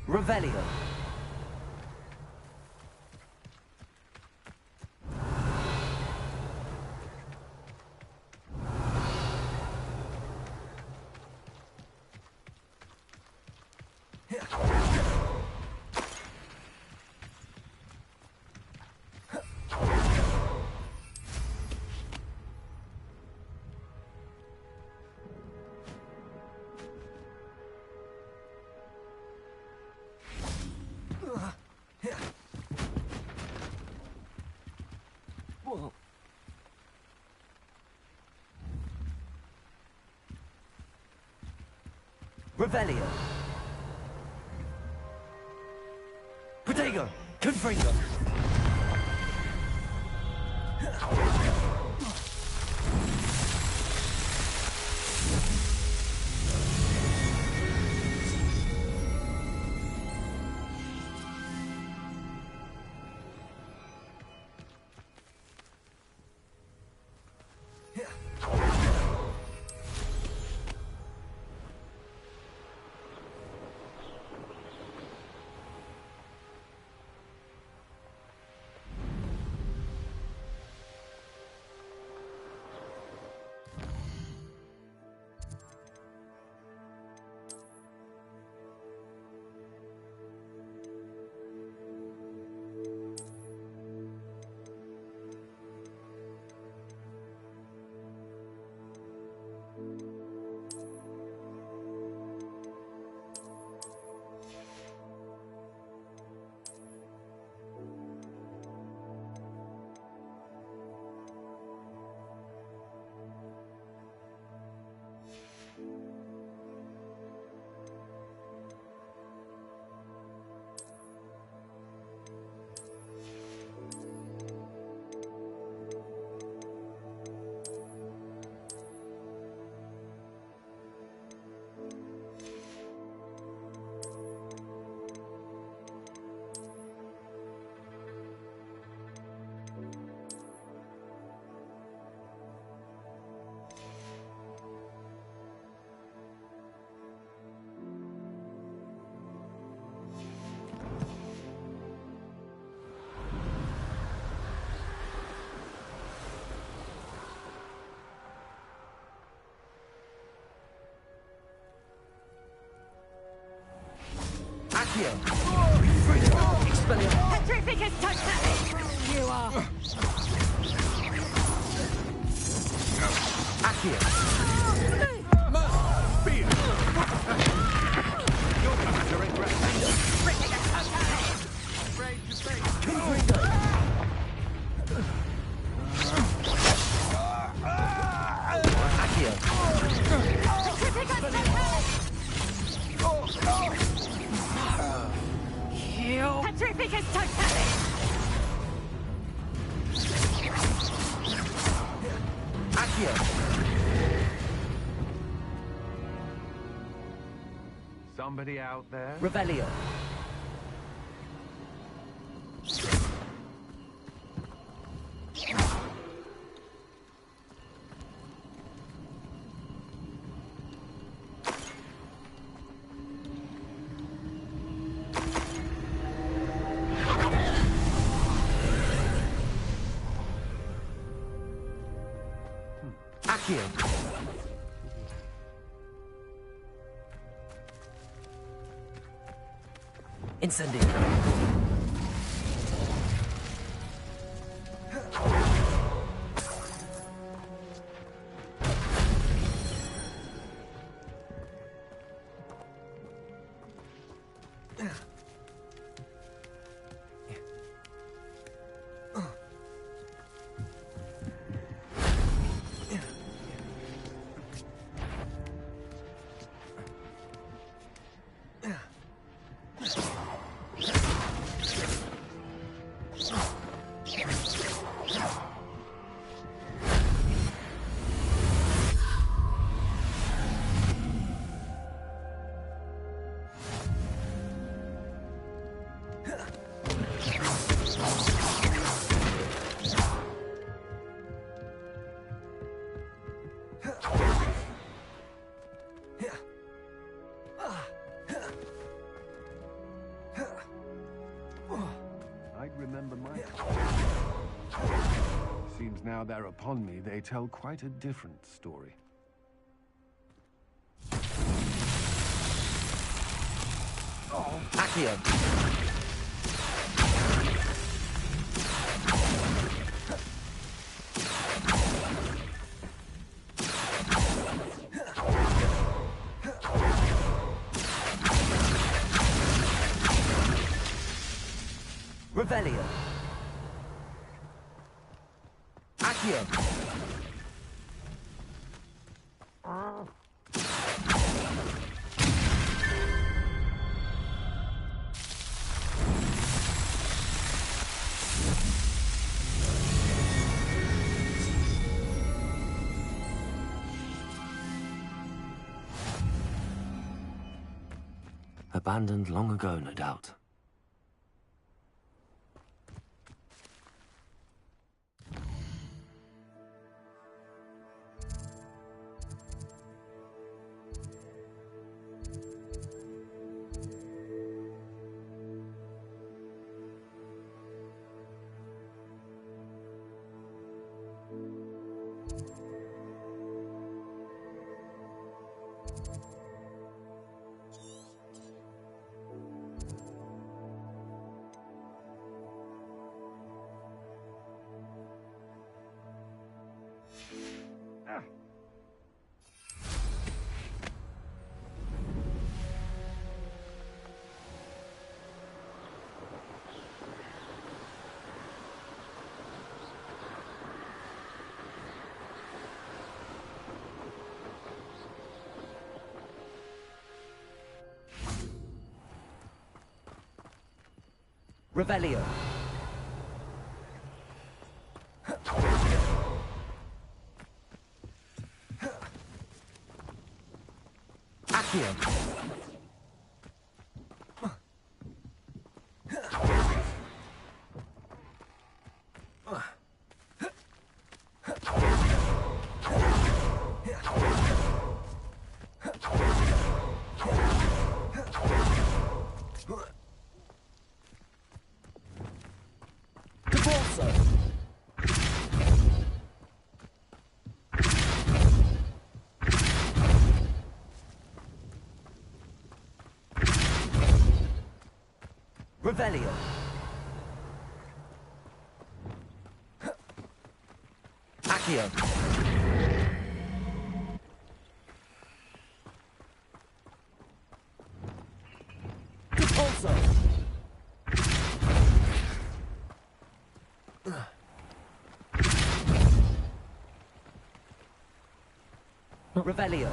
Revelio. Revelio. Protego. Confringo. Accio. Expelliarmus. Petrificus totality! You are. Accio. Must be it. You're going to regret that. Petrificus totality! Afraid to say. Confringo. Accio. Petrificus totality! Petrificus totality! Accio. somebody out there? Revelio. Accio. Incendio. Seems now they're upon me, they tell quite a different story. Accio. Revelio. Accio. Abandoned long ago, no doubt. Revelio. Accio. Revelio. Accio. Repulso. Revelio.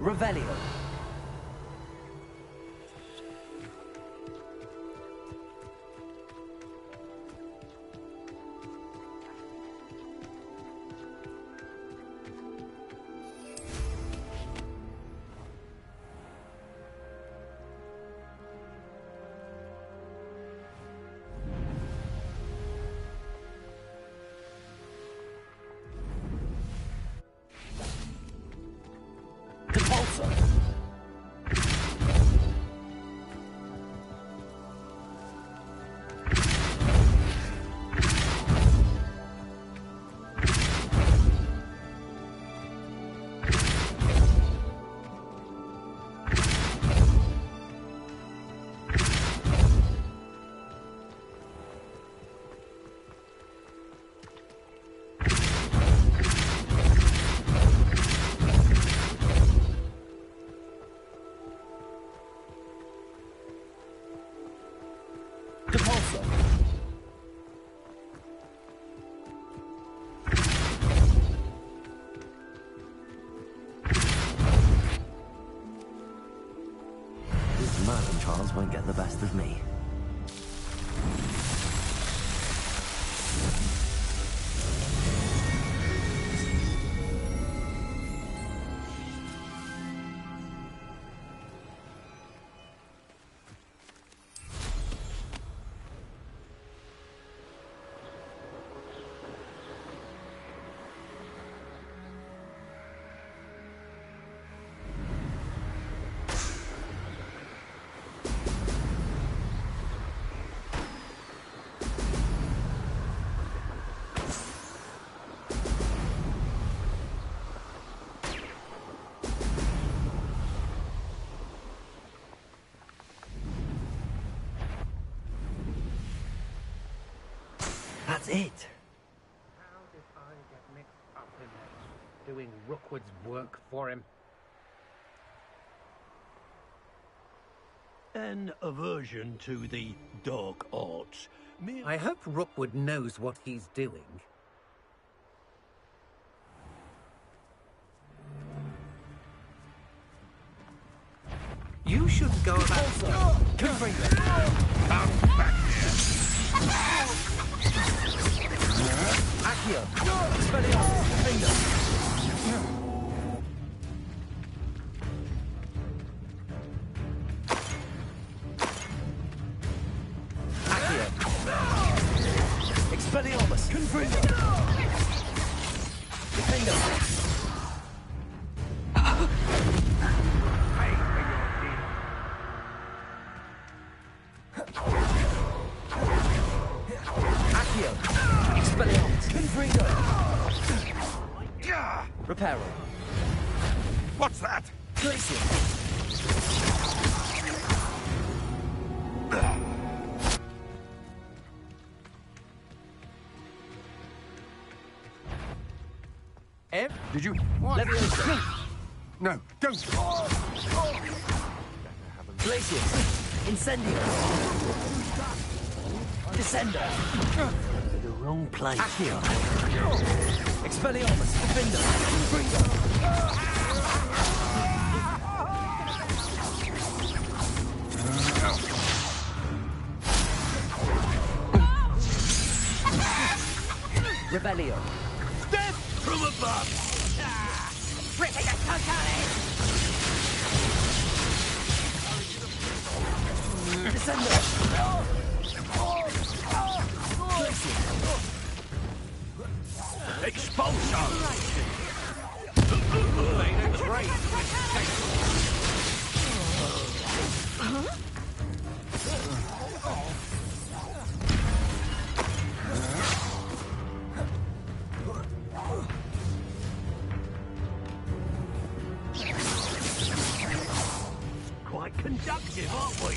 Revelio. Charles won't get the best of me. That's it. How did I get mixed up in it? Doing Rookwood's work for him? An aversion to the dark arts. I hope Rookwood knows what he's doing. You should go about... Confirm Come back here! Accio! Expelliarmus! Finger! Accio! Expelliarmus! Confringo! Defender! Accio! Expelliarmus! Confringo! Reparo! What's that? Glacier! Did you... What? Leviosa! No, don't! Glacier! Incendio! Descender! The wrong place. Accio! Expelliarmus! Defender! Confringo! Revelio! Death from above! Ripping a totally! Descender! Expulsion! Quite conductive, aren't we?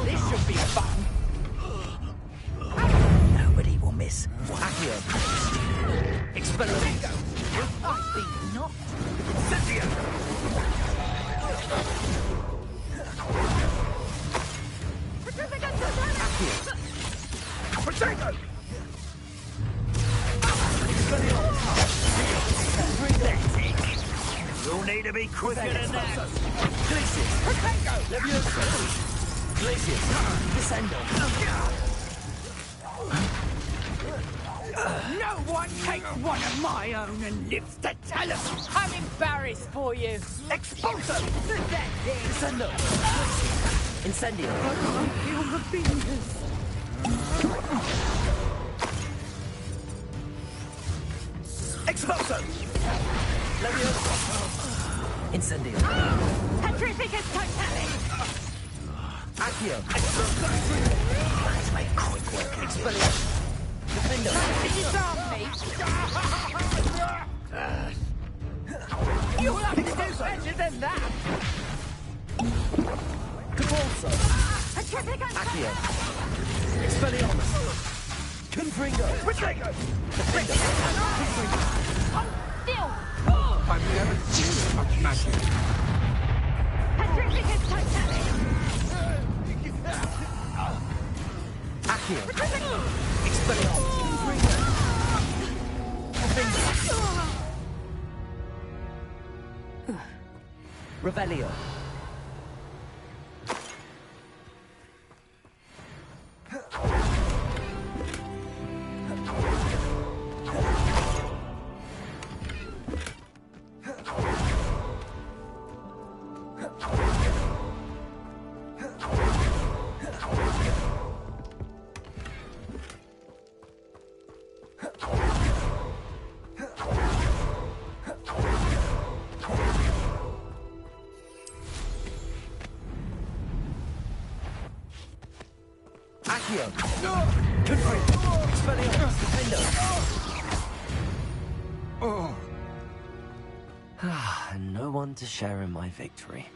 This should be fun! Nobody will miss. Accio! Expelliarmus! I think not. Incendio! Accio! Potato! Expelliarmus! me to be quicker than that. Glacius. Levioso. Glacius. Descendo. No one takes one of my own and lives to tell us. I'm embarrassed for you. Expulso. Descendo. Incendio. I can't feel the fingers. Expulso. Levioso. Incendio. Petrificus totale. Accio. Let's make quick work. Expelliarmus. Defender. Disarm me. You'll have to do better than that. Cabalso. Petrificus Accio. Expelliarmus. Confringo. Retrego. Defender. Still. I've never seen such magic. Petrificus totale. Accio. Expelliarmus. Revelio. Accio. Confringo. Expelliarmus. Defender. Oh. And no one to share in my victory.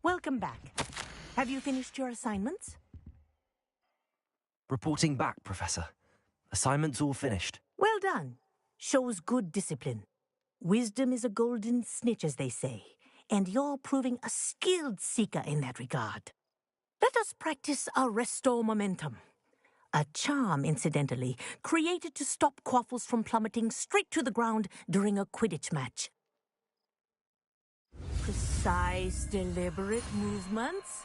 Welcome back. Have you finished your assignments? Reporting back, Professor. Assignment's all finished. Well done. Shows good discipline. Wisdom is a golden snitch, as they say, and you're proving a skilled seeker in that regard. Let us practice our Restore Momentum. A charm, incidentally, created to stop quaffles from plummeting straight to the ground during a Quidditch match. Precise, deliberate movements.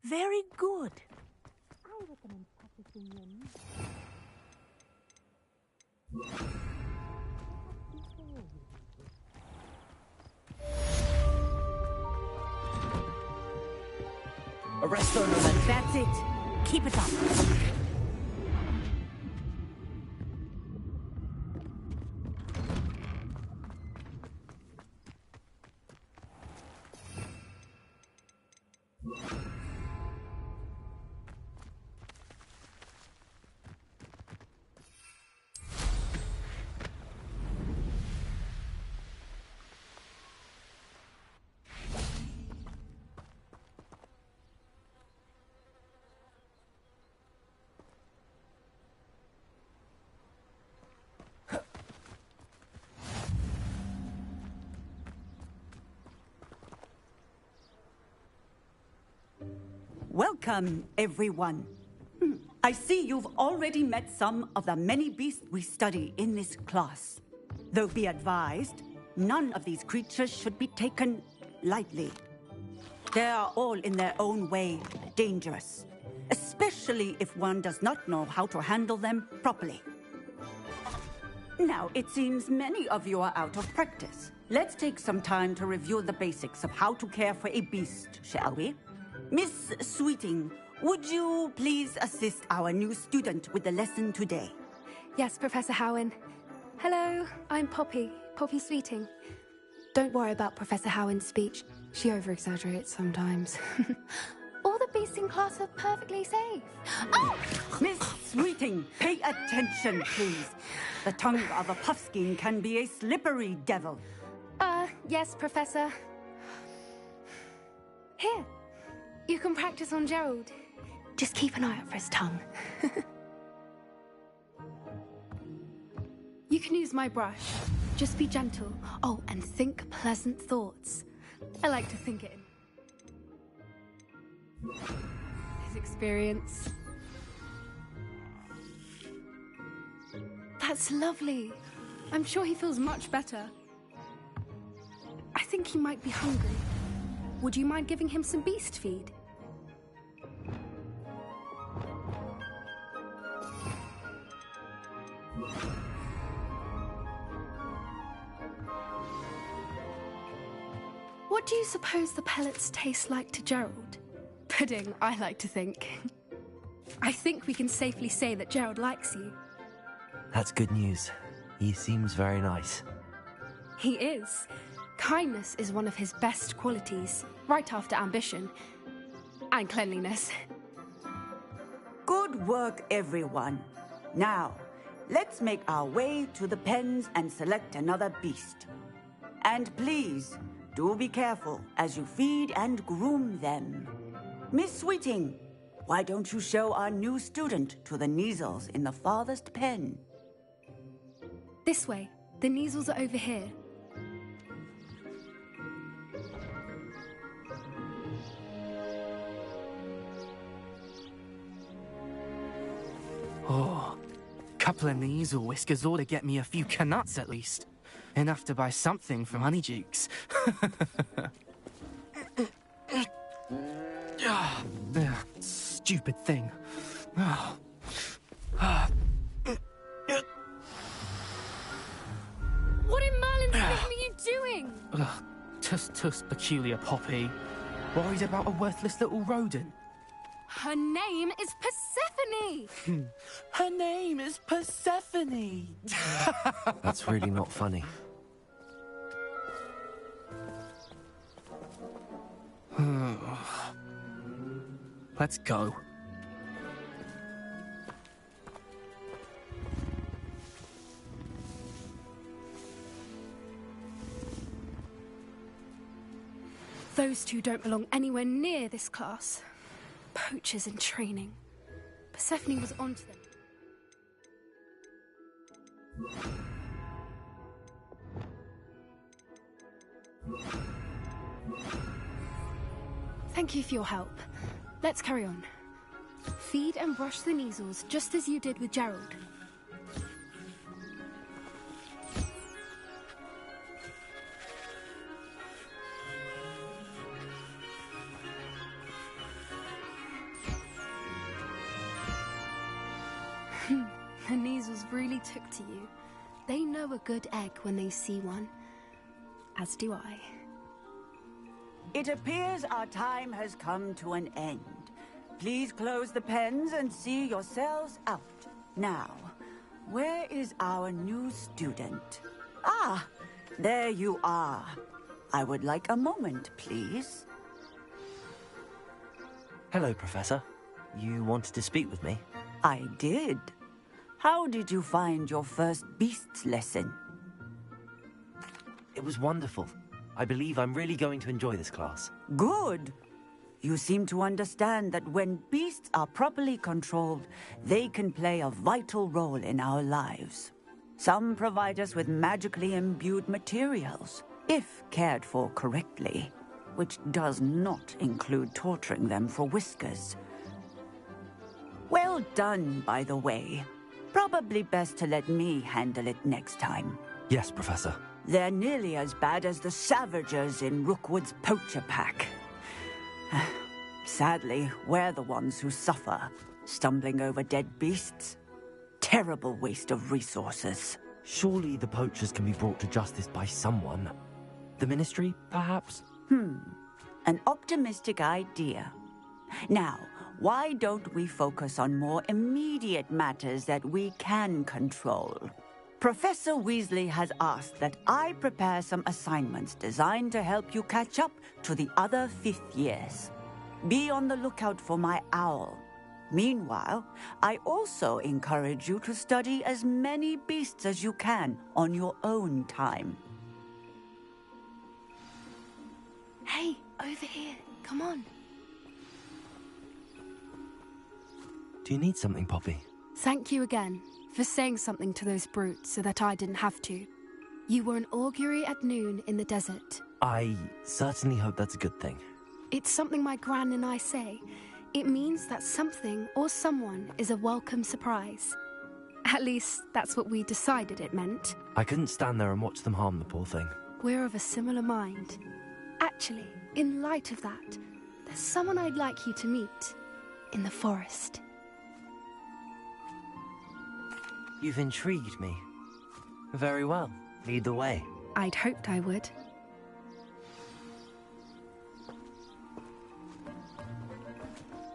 Very good. I recommend practicing your Arresto momento. That's it. Keep it up. Welcome, everyone. I see you've already met some of the many beasts we study in this class. Though be advised, none of these creatures should be taken lightly. They are all in their own way dangerous, especially if one does not know how to handle them properly. Now, it seems many of you are out of practice. Let's take some time to review the basics of how to care for a beast, shall we? Miss Sweeting, would you please assist our new student with the lesson today? Yes, Professor Howen. Hello, I'm Poppy Sweeting. Don't worry about Professor Howen's speech. She over-exaggerates sometimes. All the beasts in class are perfectly safe. Oh! Miss Sweeting, pay attention, please. The tongue of a puffskein can be a slippery devil. Yes, Professor. Here. You can practice on Gerald. Just keep an eye out for his tongue. You can use my brush. Just be gentle. Oh, and think pleasant thoughts. I like to think it in his experience. That's lovely. I'm sure he feels much better. I think he might be hungry. Would you mind giving him some beast feed? What do you suppose the pellets taste like to Gerald? Pudding, I like to think. I think we can safely say that Gerald likes you. That's good news. He seems very nice. He is. Kindness is one of his best qualities, right after ambition. And cleanliness. Good work, everyone. Now, let's make our way to the pens and select another beast. And please, do be careful as you feed and groom them. Miss Sweeting, why don't you show our new student to the Neasels in the farthest pen? This way. The Neasels are over here. Oh, couple of Neasel whiskers ought to get me a few canuts at least. Enough to buy something from Honeydukes. Stupid thing. What in Merlin's name are you doing? Tuss, peculiar Poppy. Worried about a worthless little rodent? Her name is Persephone! Her name is Persephone! That's really not funny. Let's go. Those two don't belong anywhere near this class. Poachers in training. Persephone was onto them. Thank you for your help. Let's carry on. Feed and brush the Neasels just as you did with Gerald. The Neasels really took to you. They know a good egg when they see one. As do I. It appears our time has come to an end. Please close the pens and see yourselves out. Now, where is our new student? Ah, there you are. I would like a moment, please. Hello, Professor. You wanted to speak with me? I did. How did you find your first beasts lesson? It was wonderful. I believe I'm really going to enjoy this class. Good. You seem to understand that when beasts are properly controlled, they can play a vital role in our lives. Some provide us with magically imbued materials, if cared for correctly, which does not include torturing them for whiskers. Well done, by the way. Probably best to let me handle it next time. Yes, Professor. They're nearly as bad as the Savagers in Rookwood's poacher pack. Sadly, we're the ones who suffer, stumbling over dead beasts. Terrible waste of resources. Surely the poachers can be brought to justice by someone. The Ministry, perhaps? An optimistic idea. Now, why don't we focus on more immediate matters that we can control? Professor Weasley has asked that I prepare some assignments designed to help you catch up to the other fifth years. Be on the lookout for my owl. Meanwhile, I also encourage you to study as many beasts as you can on your own time. Hey, over here. Come on. Do you need something, Poppy? Thank you again for saying something to those brutes so that I didn't have to. You were an augury at noon in the desert. I certainly hope that's a good thing. It's something my gran and I say. It means that something or someone is a welcome surprise. At least, that's what we decided it meant. I couldn't stand there and watch them harm the poor thing. We're of a similar mind. Actually, in light of that, there's someone I'd like you to meet. In the forest. You've intrigued me. Very well. Lead the way. I'd hoped I would.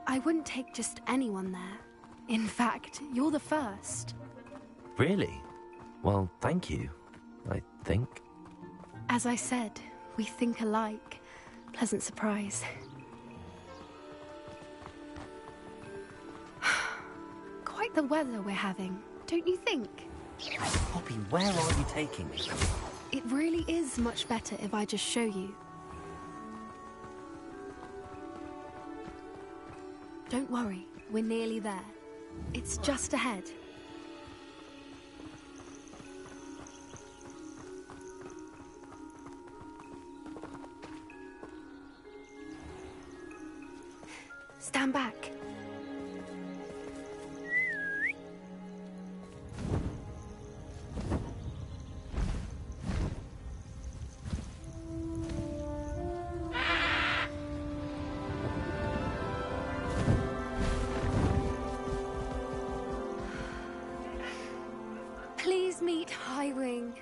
I wouldn't take just anyone there. In fact, you're the first. Really? Well, thank you, I think. As I said, we think alike. Pleasant surprise. Quite the weather we're having, don't you think? Poppy, where are you taking me? It really is much better if I just show you. Don't worry, we're nearly there. It's just ahead. Stand back. Please meet Highwing.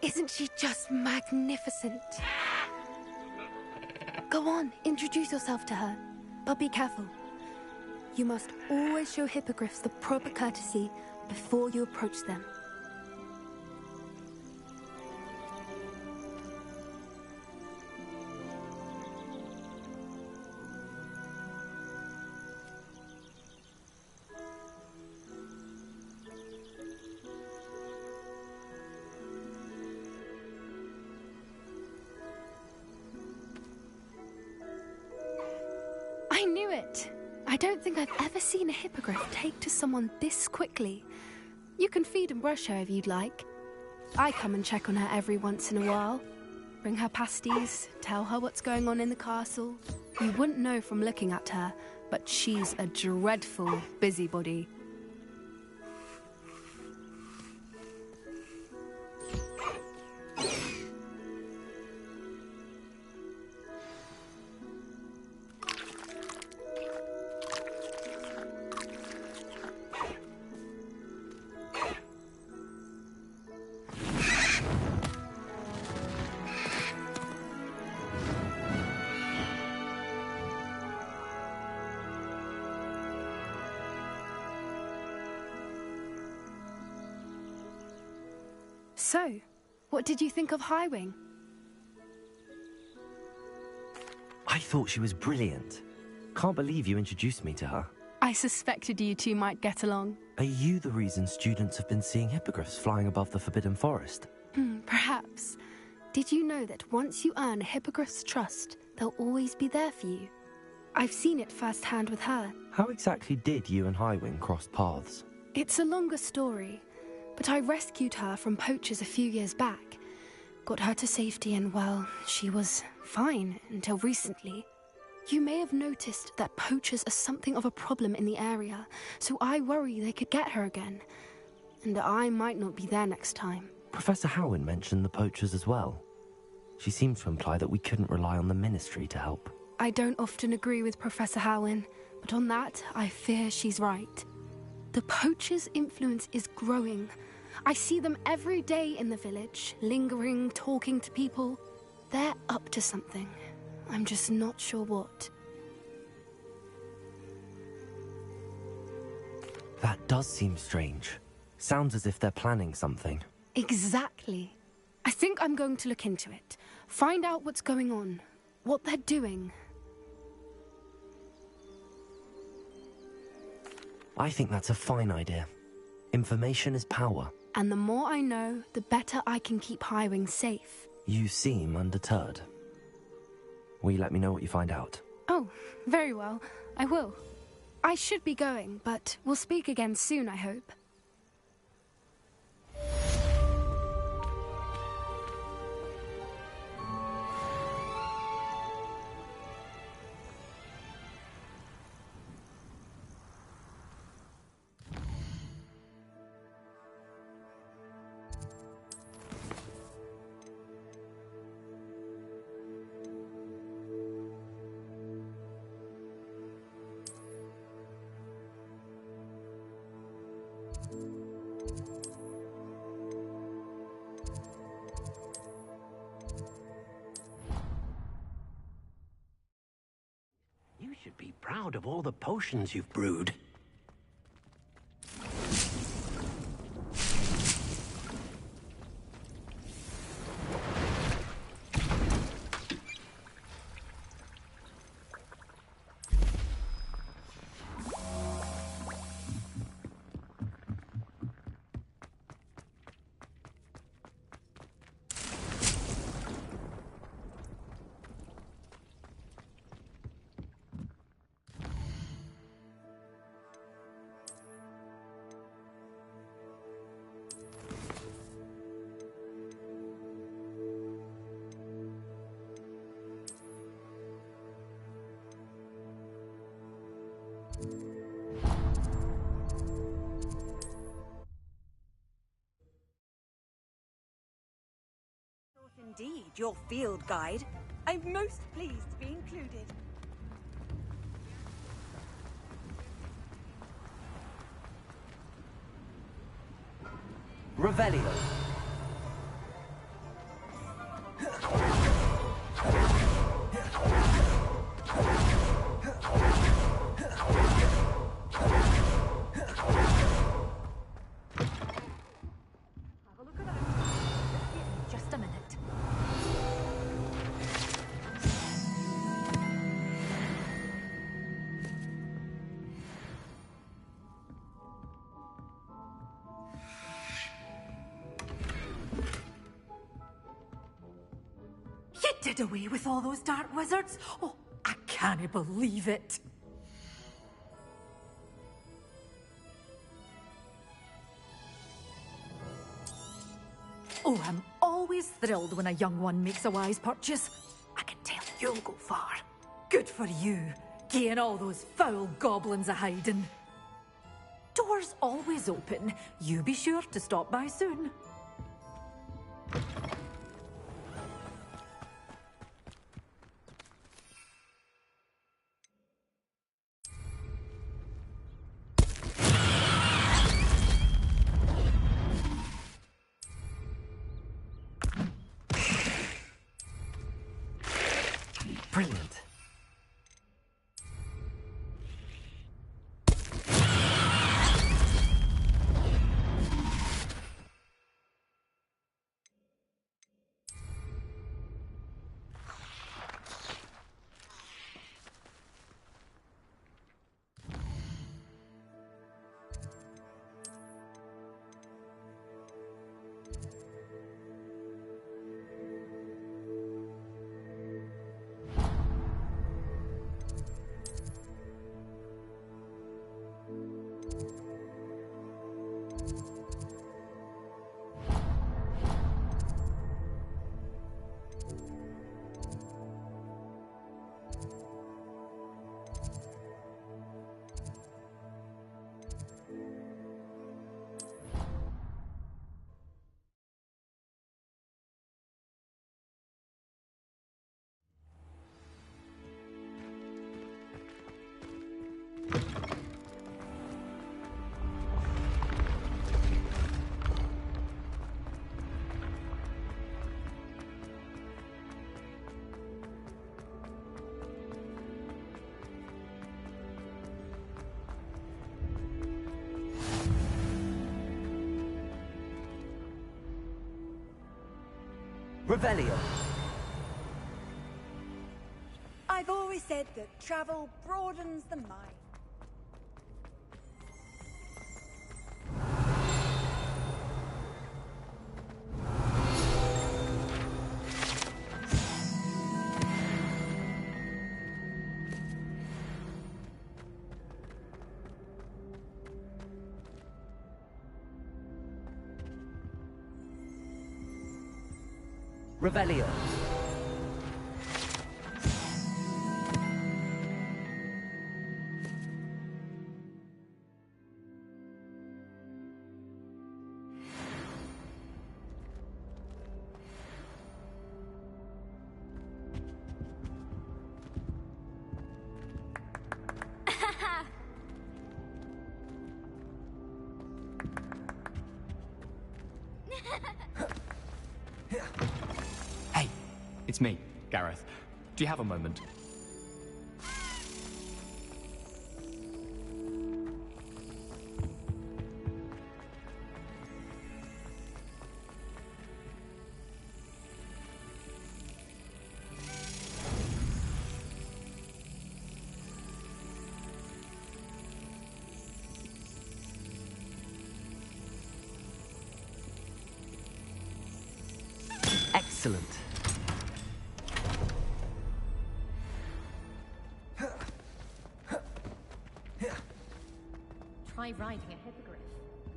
Isn't she just magnificent? Go on, introduce yourself to her. But be careful. You must always show hippogriffs the proper courtesy before you approach them. I knew it! I don't think I've ever seen a hippogriff take to someone this quickly. You can feed and brush her if you'd like. I come and check on her every once in a while. Bring her pasties, tell her what's going on in the castle. You wouldn't know from looking at her, but she's a dreadful busybody. So, what did you think of Highwing? I thought she was brilliant. Can't believe you introduced me to her. I suspected you two might get along. Are you the reason students have been seeing hippogriffs flying above the Forbidden Forest? Perhaps. Did you know that once you earn a hippogriff's trust, they'll always be there for you? I've seen it firsthand with her. How exactly did you and Highwing cross paths? It's a longer story, but I rescued her from poachers a few years back. Got her to safety and, well, she was fine until recently. You may have noticed that poachers are something of a problem in the area, so I worry they could get her again. And I might not be there next time. Professor Howin mentioned the poachers as well. She seemed to imply that we couldn't rely on the Ministry to help. I don't often agree with Professor Howin, but on that, I fear she's right. The poachers' influence is growing. I see them every day in the village, lingering, talking to people. They're up to something. I'm just not sure what. That does seem strange. Sounds as if they're planning something. Exactly. I think I'm going to look into it. Find out what's going on. What they're doing. I think that's a fine idea. Information is power. And the more I know, the better I can keep Highwing safe. You seem undeterred. Will you let me know what you find out? Oh, very well. I will. I should be going, but we'll speak again soon, I hope. You should be proud of all the potions you've brewed. Indeed, your field guide. I'm most pleased to be included. Revelio. Just a minute. You did away with all those dark wizards? Oh, I can't believe it. Oh, I'm always thrilled when a young one makes a wise purchase. I can tell you'll go far. Good for you, getting all those foul goblins a-hiding. Doors always open. You be sure to stop by soon. Brilliant. Revelio. I've always said that travel broadens the mind. Revelio. Hey, it's me, Gareth. Do you have a moment? Excellent. Try riding a hippogriff.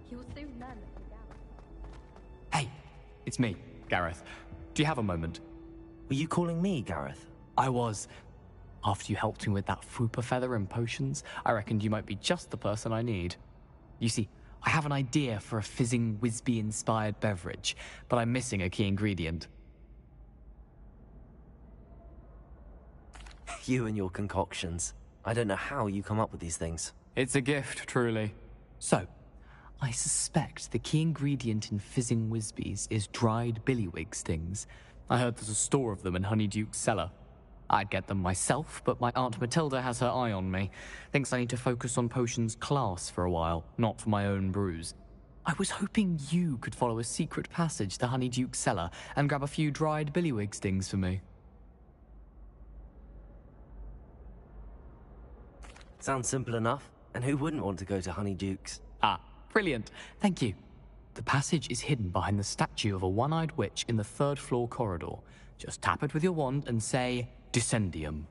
You'll soon learn that to gallop. Hey, it's me, Gareth. Do you have a moment? Were you calling me, Gareth? I was. After you helped me with that Fupa feather and potions, I reckoned you might be just the person I need. You see, I have an idea for a fizzing Whizbee-inspired beverage, but I'm missing a key ingredient. You and your concoctions. I don't know how you come up with these things. It's a gift, truly. So, I suspect the key ingredient in fizzing Whizbees is dried billywig stings. I heard there's a store of them in Honeyduke's cellar. I'd get them myself, but my Aunt Matilda has her eye on me. Thinks I need to focus on potions class for a while, not for my own brews. I was hoping you could follow a secret passage to Honeyduke's cellar and grab a few dried billywig stings for me. Sounds simple enough. And who wouldn't want to go to Honeyduke's? Ah, brilliant. Thank you. The passage is hidden behind the statue of a one-eyed witch in the third-floor corridor. Just tap it with your wand and say, Descendium.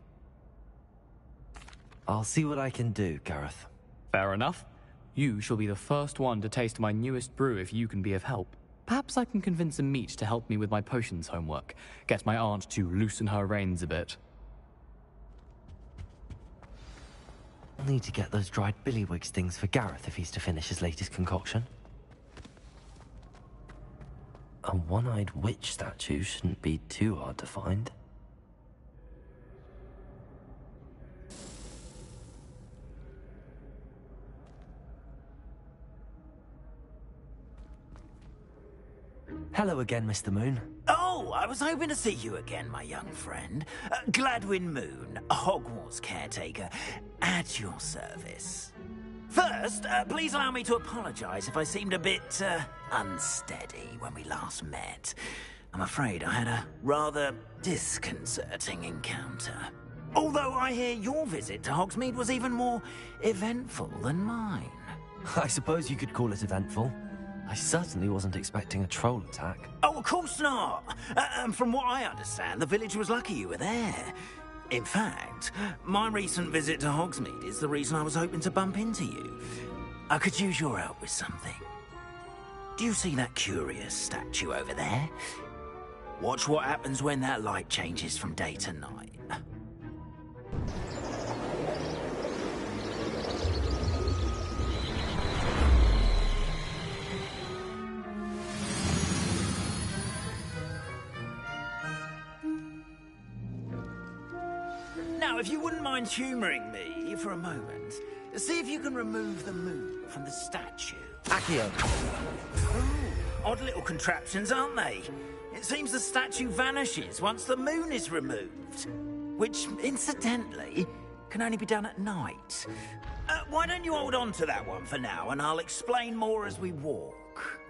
I'll see what I can do, Gareth. Fair enough. You shall be the first one to taste my newest brew if you can be of help. Perhaps I can convince a meat to help me with my potions homework. Get my aunt to loosen her reins a bit. I'll need to get those dried billywig stings for Gareth if he's to finish his latest concoction. A one-eyed witch statue shouldn't be too hard to find. Hello again, Mr. Moon. Oh, I was hoping to see you again, my young friend. Gladwin Moon, Hogwarts caretaker, at your service. First, please allow me to apologize if I seemed a bit, unsteady when we last met. I'm afraid I had a rather disconcerting encounter. Although I hear your visit to Hogsmeade was even more eventful than mine. I suppose you could call it eventful. I certainly wasn't expecting a troll attack. Oh, of course not. From what I understand, the village was lucky you were there. In fact, my recent visit to Hogsmeade is the reason I was hoping to bump into you. I could use your help with something. Do you see that curious statue over there? Watch what happens when that light changes from day to night. Now, if you wouldn't mind humouring me for a moment, see if you can remove the moon from the statue. Accio. Odd little contraptions, aren't they? It seems the statue vanishes once the moon is removed. Which, incidentally, can only be done at night. Why don't you hold on to that one for now, and I'll explain more as we walk.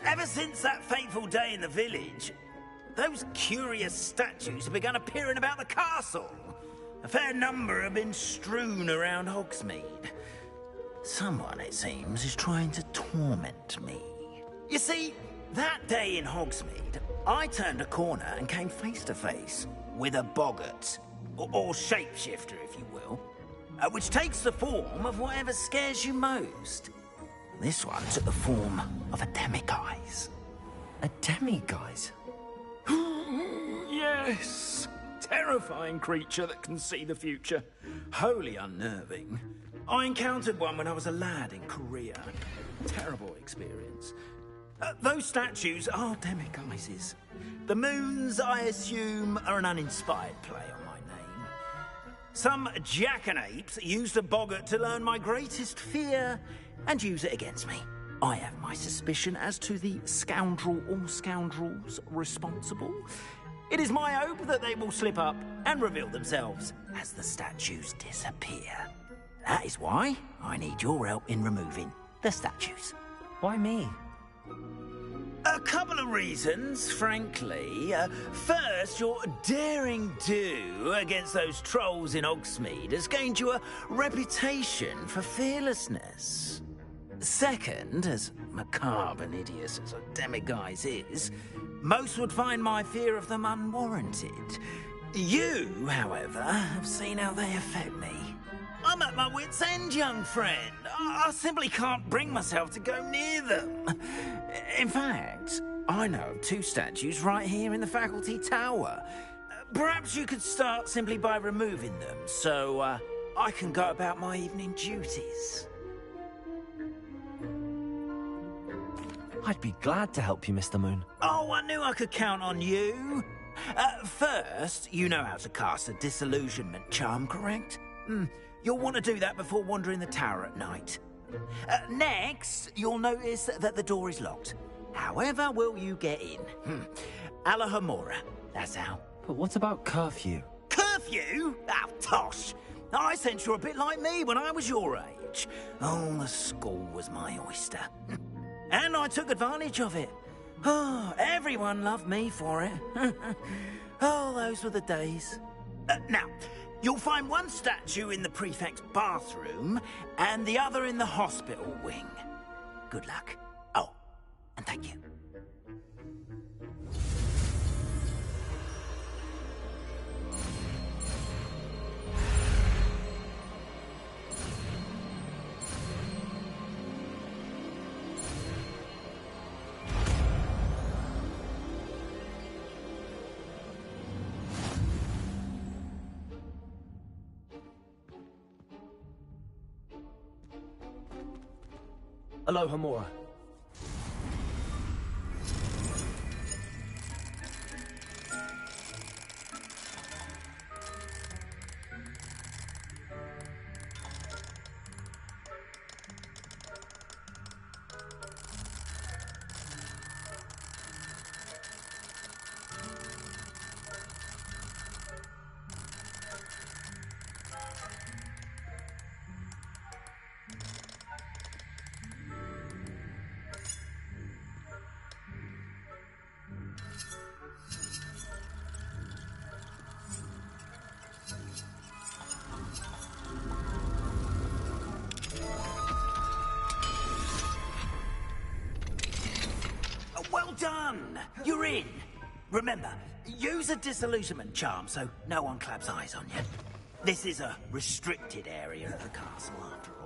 Ever since that fateful day in the village, those curious statues have begun appearing about the castle. A fair number have been strewn around Hogsmeade. Someone, it seems, is trying to torment me. You see, that day in Hogsmeade, I turned a corner and came face to face with a boggart, or shapeshifter, if you will, which takes the form of whatever scares you most. This one took the form of a demiguise. A demiguise? Yes! Terrifying creature that can see the future. Wholly unnerving. I encountered one when I was a lad in Korea. Terrible experience. Those statues are demiguises. The moons, I assume, are an uninspired play on my name. Some jackanapes used a boggart to learn my greatest fear and use it against me. I have my suspicion as to the scoundrel or scoundrels responsible. It is my hope that they will slip up and reveal themselves as the statues disappear. That is why I need your help in removing the statues. Why me? A couple of reasons, frankly. First, your daring do against those trolls in Hogsmeade has gained you a reputation for fearlessness. Second, as macabre and hideous as a demiguise is, most would find my fear of them unwarranted. You, however, have seen how they affect me. I'm at my wit's end, young friend. I simply can't bring myself to go near them. In fact, I know of two statues right here in the faculty tower. Perhaps you could start simply by removing them, so I can go about my evening duties. I'd be glad to help you, Mr. Moon. Oh, I knew I could count on you. First, you know how to cast a disillusionment charm, correct? You'll want to do that before wandering the tower at night. Next, you'll notice that the door is locked. However will you get in? Alahomora, that's how. But what about curfew? Curfew? Oh, tosh. I sense you're a bit like me when I was your age. Oh, the school was my oyster. And I took advantage of it. Oh, everyone loved me for it. Oh, those were the days. Now, you'll find one statue in the prefect's bathroom and the other in the hospital wing. Good luck. Oh, and thank you. Alohomora. Well done! You're in. Remember, use a disillusionment charm so no one claps eyes on you. This is a restricted area of the castle, after all.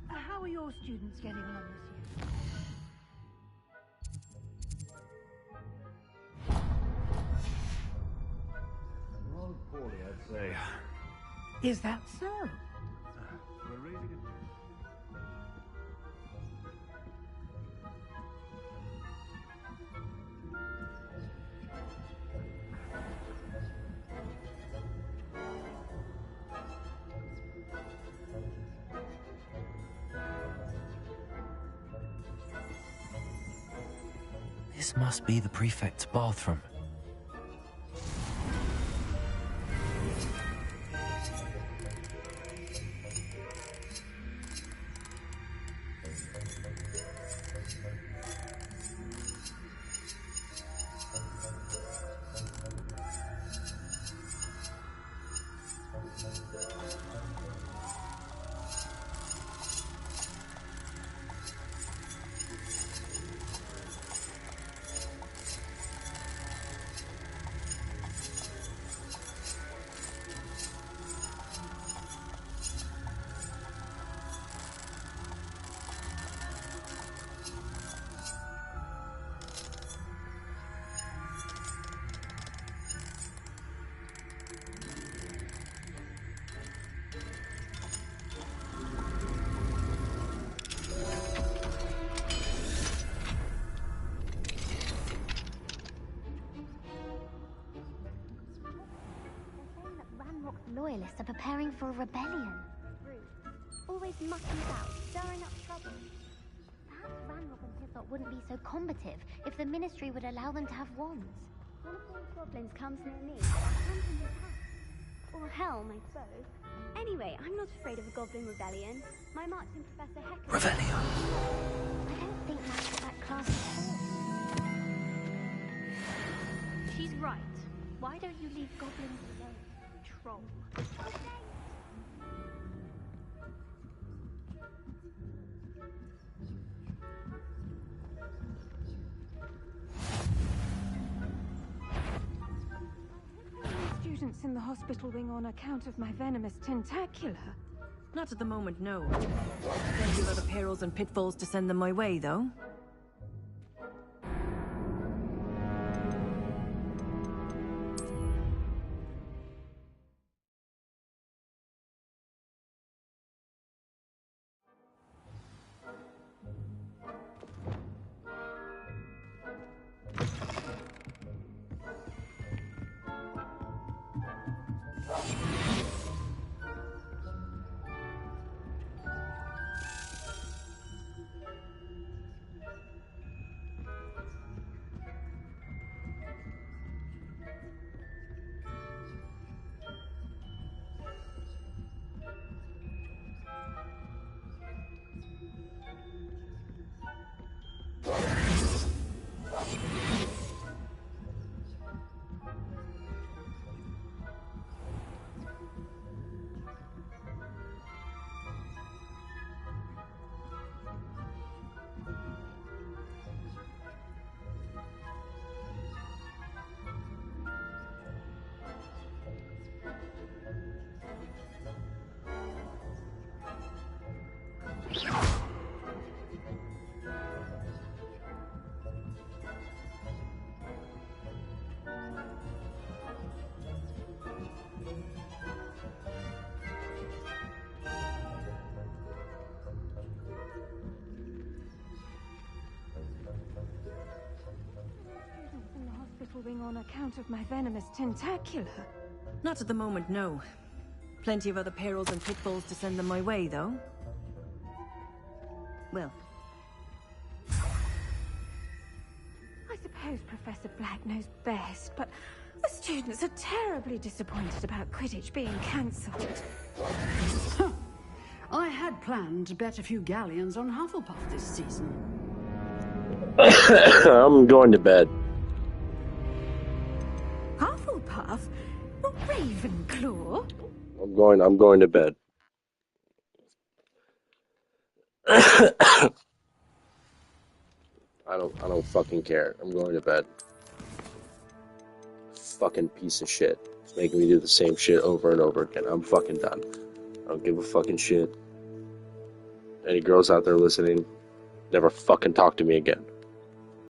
How are your students getting along this year? Rather poorly, I'd say. Is that so? We're raising it. This must be the prefect's bathroom. Loyalists are preparing for a rebellion. Rude. Always mucking about, stirring up trouble. Perhaps Ranrock and Pithot wouldn't be so combative if the Ministry would allow them to have wands. One of those goblins comes near me, comes in his hat. Or helm, I suppose. Anyway, I'm not afraid of a goblin rebellion. My marksman Professor Hecker... Revelio. I don't think that's what that class is for. She's right. Why don't you leave goblins alone? Troll. Students in the hospital wing on account of my venomous tentacular. Not at the moment, no. Plenty of other perils and pitfalls to send them my way, though. Wing on account of my venomous tentacular. Not at the moment, no. Plenty of other perils and pitfalls to send them my way, though. Well. I suppose Professor Black knows best, but the students are terribly disappointed about Quidditch being cancelled. I had planned to bet a few galleons on Hufflepuff this season. I'm going to bed. Hufflepuff? Not Ravenclaw? I'm going to bed. I don't fucking care. I'm going to bed. Fucking piece of shit. It's making me do the same shit over and over again. I'm fucking done. I don't give a fucking shit. Any girls out there listening, never fucking talk to me again.